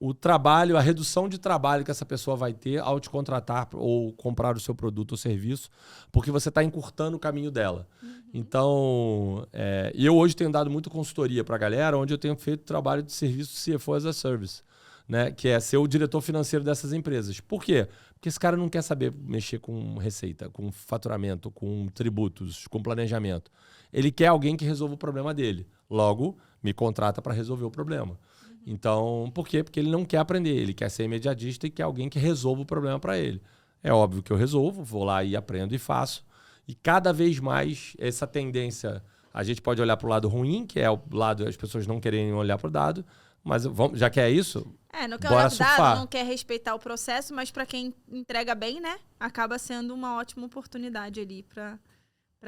o trabalho, a redução de trabalho que essa pessoa vai ter ao te contratar ou comprar o seu produto ou serviço, porque você está encurtando o caminho dela. Então, eu hoje tenho dado muito consultoria para a galera, onde eu tenho feito trabalho de serviço CFO as a Service, né? Que é ser o diretor financeiro dessas empresas. Por quê? Porque esse cara não quer saber mexer com receita, com faturamento, com tributos, com planejamento. Ele quer alguém que resolva o problema dele. Logo, me contrata para resolver o problema. Então, por quê? Porque ele não quer aprender, ele quer ser imediatista e quer alguém que resolva o problema para ele. É óbvio que eu resolvo, vou lá e aprendo e faço. E cada vez mais essa tendência, a gente pode olhar para o lado ruim, que é o lado as pessoas não querem olhar para o dado, mas já que é isso, não quer bora olhar pro surfar. Dado, não quer respeitar o processo, mas para quem entrega bem, né, acaba sendo uma ótima oportunidade ali para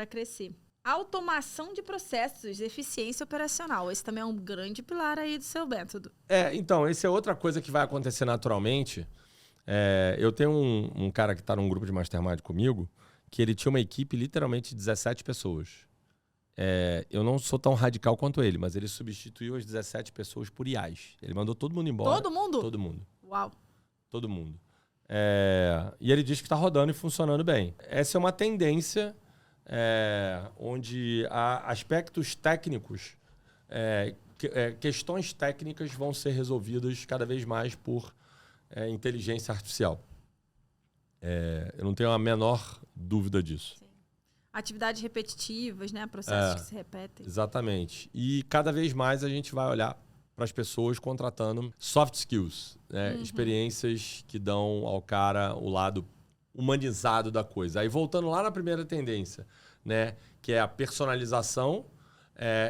crescer. Automação de processos, eficiência operacional. Esse também é um grande pilar aí do seu método. Então, essa é outra coisa que vai acontecer naturalmente. Eu tenho um cara que está num grupo de mastermind comigo, que ele tinha uma equipe literalmente de 17 pessoas. Eu não sou tão radical quanto ele, mas ele substituiu as 17 pessoas por IAs. Ele mandou todo mundo embora. Todo mundo? Todo mundo. Uau. Todo mundo. E ele diz que está rodando e funcionando bem. Essa é uma tendência... onde há aspectos técnicos, questões técnicas vão ser resolvidas cada vez mais por inteligência artificial. Eu não tenho a menor dúvida disso. Sim. Atividades repetitivas, né? Processos que se repetem. Exatamente. E cada vez mais a gente vai olhar para as pessoas contratando soft skills, né? Experiências que dão ao cara o lado humanizado da coisa. Aí voltando lá na primeira tendência, né, que é a personalização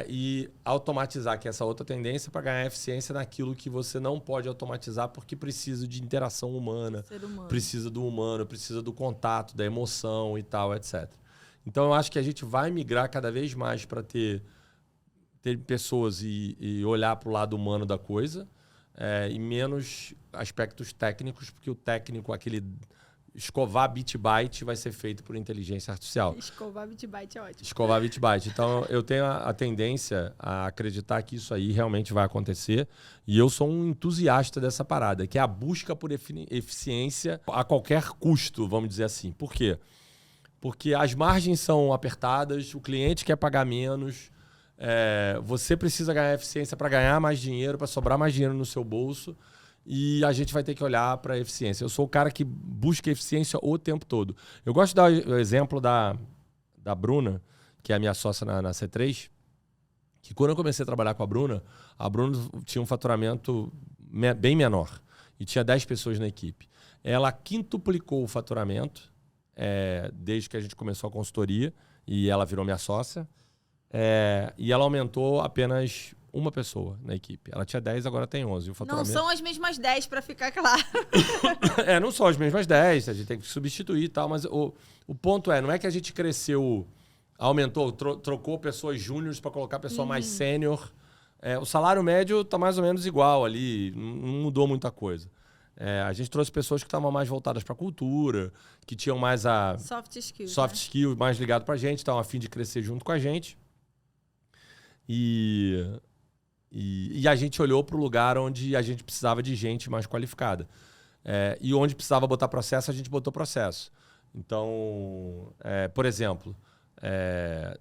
e automatizar, que é essa outra tendência para ganhar eficiência naquilo que você não pode automatizar porque precisa de interação humana, precisa do humano, precisa do contato, da emoção e tal, etc. Então eu acho que a gente vai migrar cada vez mais para ter pessoas e olhar para o lado humano da coisa e menos aspectos técnicos, porque o técnico, aquele escovar bit byte, vai ser feito por inteligência artificial. Escovar bit byte é ótimo. Escovar bit byte. Então, eu tenho a tendência a acreditar que isso aí realmente vai acontecer. E eu sou um entusiasta dessa parada, que é a busca por eficiência a qualquer custo, vamos dizer assim. Por quê? Porque as margens são apertadas, o cliente quer pagar menos, você precisa ganhar eficiência para ganhar mais dinheiro, para sobrar mais dinheiro no seu bolso. E a gente vai ter que olhar para a eficiência. Eu sou o cara que busca eficiência o tempo todo. Eu gosto de dar o exemplo da Bruna, que é a minha sócia na C3, que quando eu comecei a trabalhar com a Bruna tinha um faturamento bem menor. e tinha 10 pessoas na equipe. Ela quintuplicou o faturamento desde que a gente começou a consultoria e ela virou minha sócia. E ela aumentou apenas uma pessoa na equipe. Ela tinha 10, agora tem 11. O faturamento... Não são as mesmas 10, para ficar claro. Não são as mesmas 10, a gente tem que substituir e tal, mas o ponto não é que a gente cresceu, aumentou, trocou pessoas júniores para colocar pessoa mais sênior. O salário médio está mais ou menos igual ali, não mudou muita coisa. A gente trouxe pessoas que estavam mais voltadas para a cultura, que tinham mais a... Soft skills, skills, mais ligado para a gente, estavam a fim de crescer junto com a gente. E a gente olhou para o lugar onde a gente precisava de gente mais qualificada. E onde precisava botar processo, a gente botou processo. Então, por exemplo,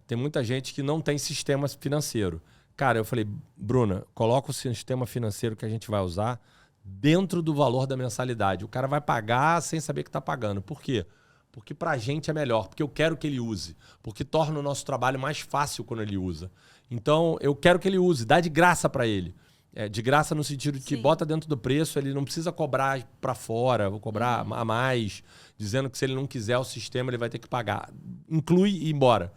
tem muita gente que não tem sistema financeiro. Cara, eu falei, Bruna, coloca o sistema financeiro que a gente vai usar dentro do valor da mensalidade. O cara vai pagar sem saber que está pagando. Por quê? Porque para a gente é melhor, porque eu quero que ele use, porque torna o nosso trabalho mais fácil quando ele usa. Então, eu quero que ele use, dá de graça para ele. De graça no sentido de que bota dentro do preço, ele não precisa cobrar para fora, vou cobrar a mais, dizendo que se ele não quiser o sistema, ele vai ter que pagar. Inclui e ir embora.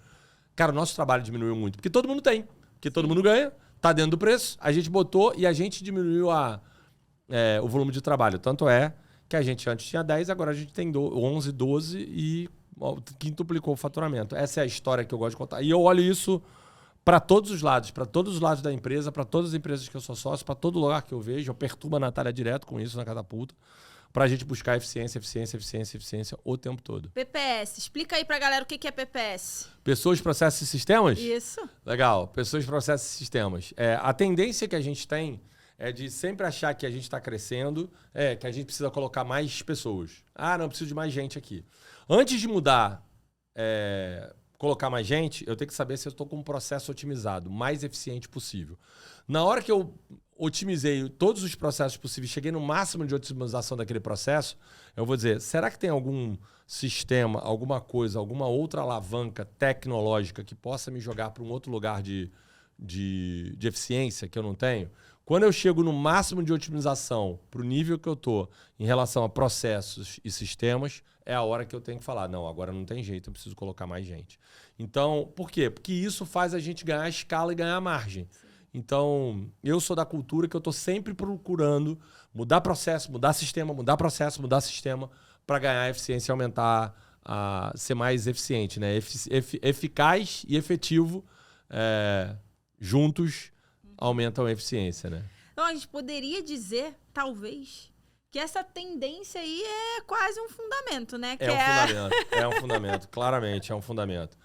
Cara, o nosso trabalho diminuiu muito, porque todo mundo tem, porque todo mundo ganha, tá dentro do preço, a gente botou e a gente diminuiu o volume de trabalho. Tanto que a gente antes tinha 10, agora a gente tem 11, 12 e quintuplicou o faturamento. Essa é a história que eu gosto de contar. E eu olho isso para todos os lados da empresa, para todas as empresas que eu sou sócio, para todo lugar que eu vejo. Eu perturbo a Natália direto com isso na Catapulta, para a gente buscar eficiência o tempo todo. PPS. Explica aí para a galera o que é PPS. Pessoas, processos e sistemas? Isso. Legal. Pessoas, processos e sistemas. A tendência que a gente tem é de sempre achar que a gente está crescendo, que a gente precisa colocar mais pessoas. Não, preciso de mais gente aqui. Antes de mudar, colocar mais gente, eu tenho que saber se eu estou com um processo otimizado, mais eficiente possível. Na hora que eu otimizei todos os processos possíveis, cheguei no máximo de otimização daquele processo, eu vou dizer, será que tem algum sistema, alguma coisa, alguma outra alavanca tecnológica que possa me jogar para um outro lugar de eficiência que eu não tenho? Quando eu chego no máximo de otimização para o nível que eu estou em relação a processos e sistemas, é a hora que eu tenho que falar, não, agora não tem jeito, eu preciso colocar mais gente. Então, por quê? Porque isso faz a gente ganhar escala e ganhar margem. Sim. Então, eu sou da cultura que eu estou sempre procurando mudar processo, mudar sistema, mudar processo, mudar sistema para ganhar eficiência e aumentar, ser mais eficiente, né? Eficaz e efetivo juntos aumentam a eficiência, né? Então, a gente poderia dizer, talvez, que essa tendência aí é quase um fundamento, né? Que É um fundamento, claramente é um fundamento.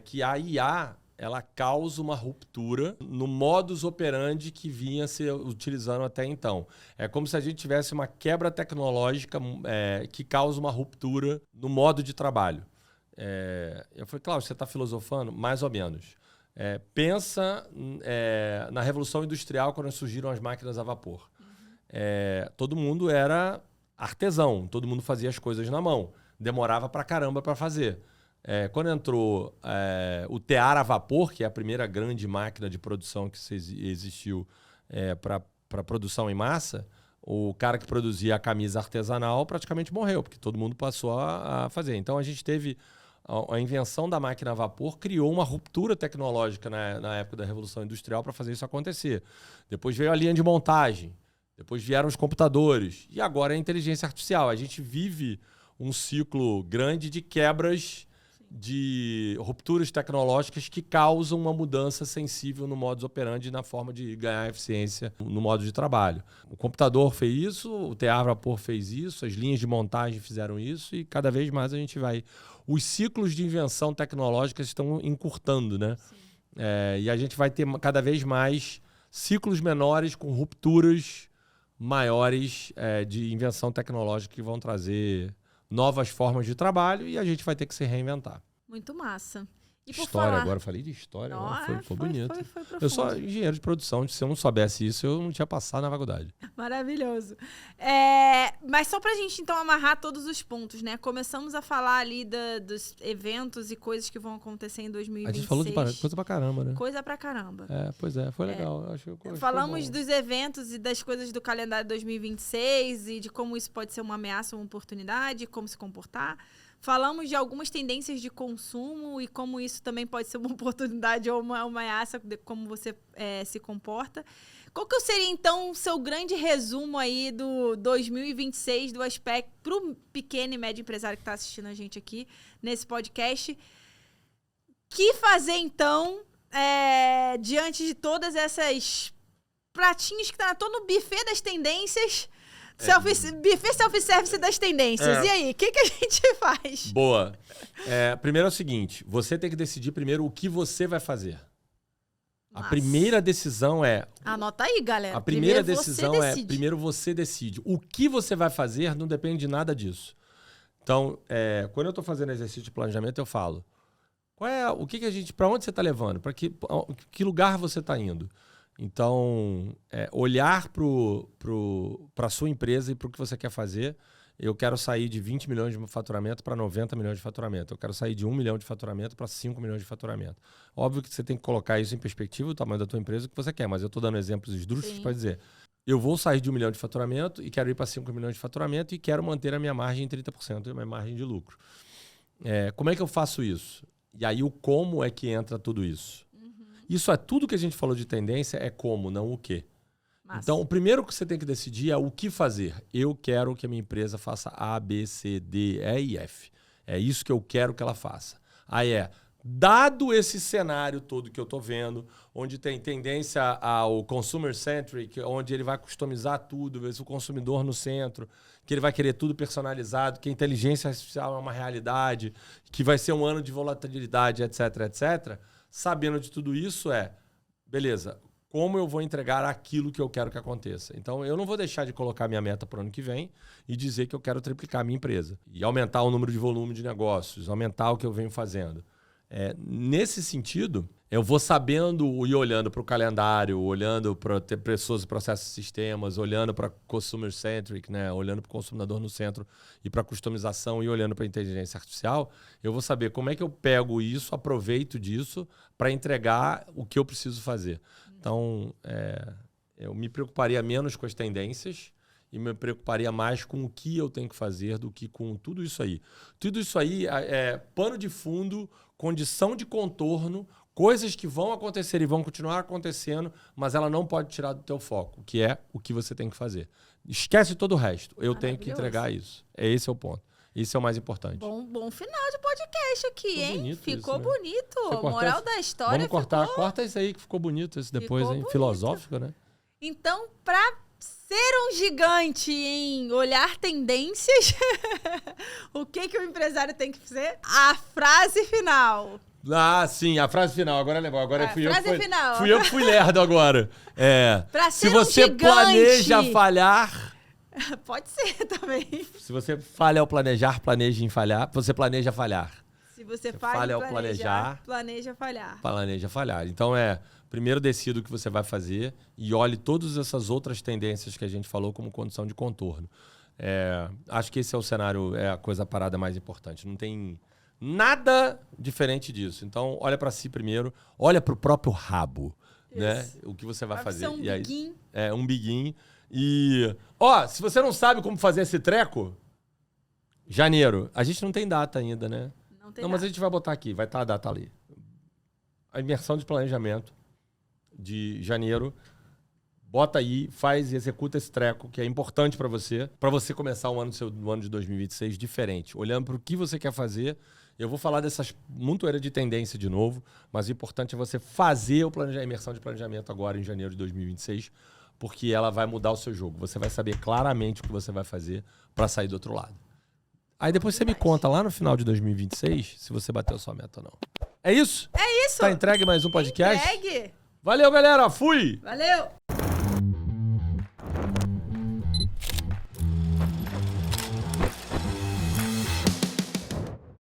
Que a IA, ela causa uma ruptura no modus operandi que vinha se utilizando até então. É como se a gente tivesse uma quebra tecnológica que causa uma ruptura no modo de trabalho. Eu falei, Cláudio, você está filosofando? Mais ou menos. Pensa na Revolução Industrial, quando surgiram as máquinas a vapor. Todo mundo era artesão, todo mundo fazia as coisas na mão. Demorava pra caramba para fazer. Quando entrou o tear a vapor, que é a primeira grande máquina de produção que existiu para produção em massa, o cara que produzia a camisa artesanal praticamente morreu, porque todo mundo passou a fazer. Então a gente teve... A invenção da máquina a vapor criou uma ruptura tecnológica na época da Revolução Industrial para fazer isso acontecer. Depois veio a linha de montagem, depois vieram os computadores e agora a inteligência artificial. A gente vive um ciclo grande de quebras, de rupturas tecnológicas que causam uma mudança sensível no modus operandi e na forma de ganhar eficiência no modo de trabalho. O computador fez isso, o tear a vapor fez isso, as linhas de montagem fizeram isso e cada vez mais a gente vai... Os ciclos de invenção tecnológica estão encurtando, né? E a gente vai ter cada vez mais ciclos menores com rupturas maiores de invenção tecnológica que vão trazer novas formas de trabalho e a gente vai ter que se reinventar. Muito massa. E por História, falar... agora eu falei de história, agora foi bonito. Foi Eu sou profundo. engenheiro de produção, se eu não soubesse isso, eu não tinha passado na faculdade. Maravilhoso. Mas só pra gente, então, amarrar todos os pontos, né? Começamos a falar ali dos eventos e coisas que vão acontecer em 2026. A gente falou de coisa pra caramba, né? Coisa pra caramba. Pois é, foi legal. Acho Falamos dos eventos e das coisas do calendário 2026 e de como isso pode ser uma ameaça ou uma oportunidade, como se comportar. Falamos de algumas tendências de consumo e como isso também pode ser uma oportunidade ou uma ameaça, de como você se comporta. Qual que seria, então, o seu grande resumo aí do 2026, do aspecto para o pequeno e médio empresário que está assistindo a gente aqui nesse podcast? Que fazer, então, diante de todas essas pratinhos que estão no buffet das tendências... Buffet self-service das tendências. E aí, o que a gente faz? Boa. Primeiro é o seguinte, você tem que decidir primeiro o que você vai fazer. Nossa. A primeira decisão é... Anota aí, galera. A primeira primeiro decisão primeiro você decide. O que você vai fazer não depende de nada disso. Então, quando eu estou fazendo exercício de planejamento, eu falo, para onde você está levando? Para que lugar você está indo? Então, olhar para a sua empresa e para o que você quer fazer. Eu quero sair de 20 milhões de faturamento para 90 milhões de faturamento. Eu quero sair de 1 milhão de faturamento para 5 milhões de faturamento. Óbvio que você tem que colocar isso em perspectiva, o tamanho da tua empresa, o que você quer. Mas eu estou dando exemplos esdrúxulos para dizer, eu vou sair de 1 milhão de faturamento e quero ir para 5 milhões de faturamento e quero manter a minha margem em 30%, a minha margem de lucro. Como é que eu faço isso? E aí o como é que entra tudo isso? Isso é tudo que a gente falou de tendência, é como, não o quê. Massa. Então, o primeiro que você tem que decidir é o que fazer. Eu quero que a minha empresa faça A, B, C, D, E e F. É isso que eu quero que ela faça. Aí dado esse cenário todo que eu estou vendo, onde tem tendência ao consumer-centric, onde ele vai customizar tudo, ver se o consumidor no centro, que ele vai querer tudo personalizado, que a inteligência artificial é uma realidade, que vai ser um ano de volatilidade, etc, etc. Sabendo de tudo isso beleza, como eu vou entregar aquilo que eu quero que aconteça? Então, eu não vou deixar de colocar minha meta para o ano que vem e dizer que eu quero triplicar a minha empresa. E aumentar o número de volume de negócios, aumentar o que eu venho fazendo. Nesse sentido, eu vou sabendo e olhando para o calendário, olhando para pessoas, processos e sistemas, olhando para consumer-centric, né? Olhando para o consumidor no centro e para customização e olhando para a inteligência artificial, eu vou saber como é que eu pego isso, aproveito disso para entregar o que eu preciso fazer. Então, eu me preocuparia menos com as tendências e me preocuparia mais com o que eu tenho que fazer do que com tudo isso aí. Tudo isso aí é pano de fundo, condição de contorno, coisas que vão acontecer e vão continuar acontecendo, mas ela não pode tirar do teu foco, que é o que você tem que fazer. Esquece todo o resto. Eu tenho que entregar isso. Esse é o ponto. Isso é o mais importante. Bom final de podcast aqui, hein? Ficou isso, né? Bonito. Moral da história. Vamos cortar. Corta isso aí que ficou bonito esse depois, hein? Bonito. Filosófico, né? Então, pra ser um gigante em olhar tendências, o que o empresário tem que fazer? A frase final. Ah, sim, a frase final. Agora lembro. Agora fui eu que fui lerdo agora. Pra ser se você planeja falhar... Pode ser também. Se você falha ao planejar, planeje em falhar. Você planeja falhar. Se você falha ao planejar, planeja falhar. Planeja falhar. Então, primeiro decida o que você vai fazer e olhe todas essas outras tendências que a gente falou como condição de contorno. Acho que esse é o cenário, a parada mais importante. Não tem nada diferente disso. Então, olha para si primeiro, olha para o próprio rabo, né? O que você vai fazer. Um biguinho. Um biguinho. E, se você não sabe como fazer esse treco, janeiro, a gente não tem data ainda, né? Não, mas a gente vai botar aqui, vai estar a data ali. A imersão de planejamento de janeiro, bota aí, faz e executa esse treco, que é importante para você começar o ano de 2026 diferente, olhando para o que você quer fazer. Eu vou falar dessas montoeiras de tendência de novo, mas o importante é você fazer a imersão de planejamento agora em janeiro de 2026, porque ela vai mudar o seu jogo. Você vai saber claramente o que você vai fazer para sair do outro lado. Aí depois você me conta lá no final de 2026 se você bateu a sua meta ou não. É isso? É isso. Tá entregue mais um podcast? Entregue. Valeu, galera. Fui! Valeu!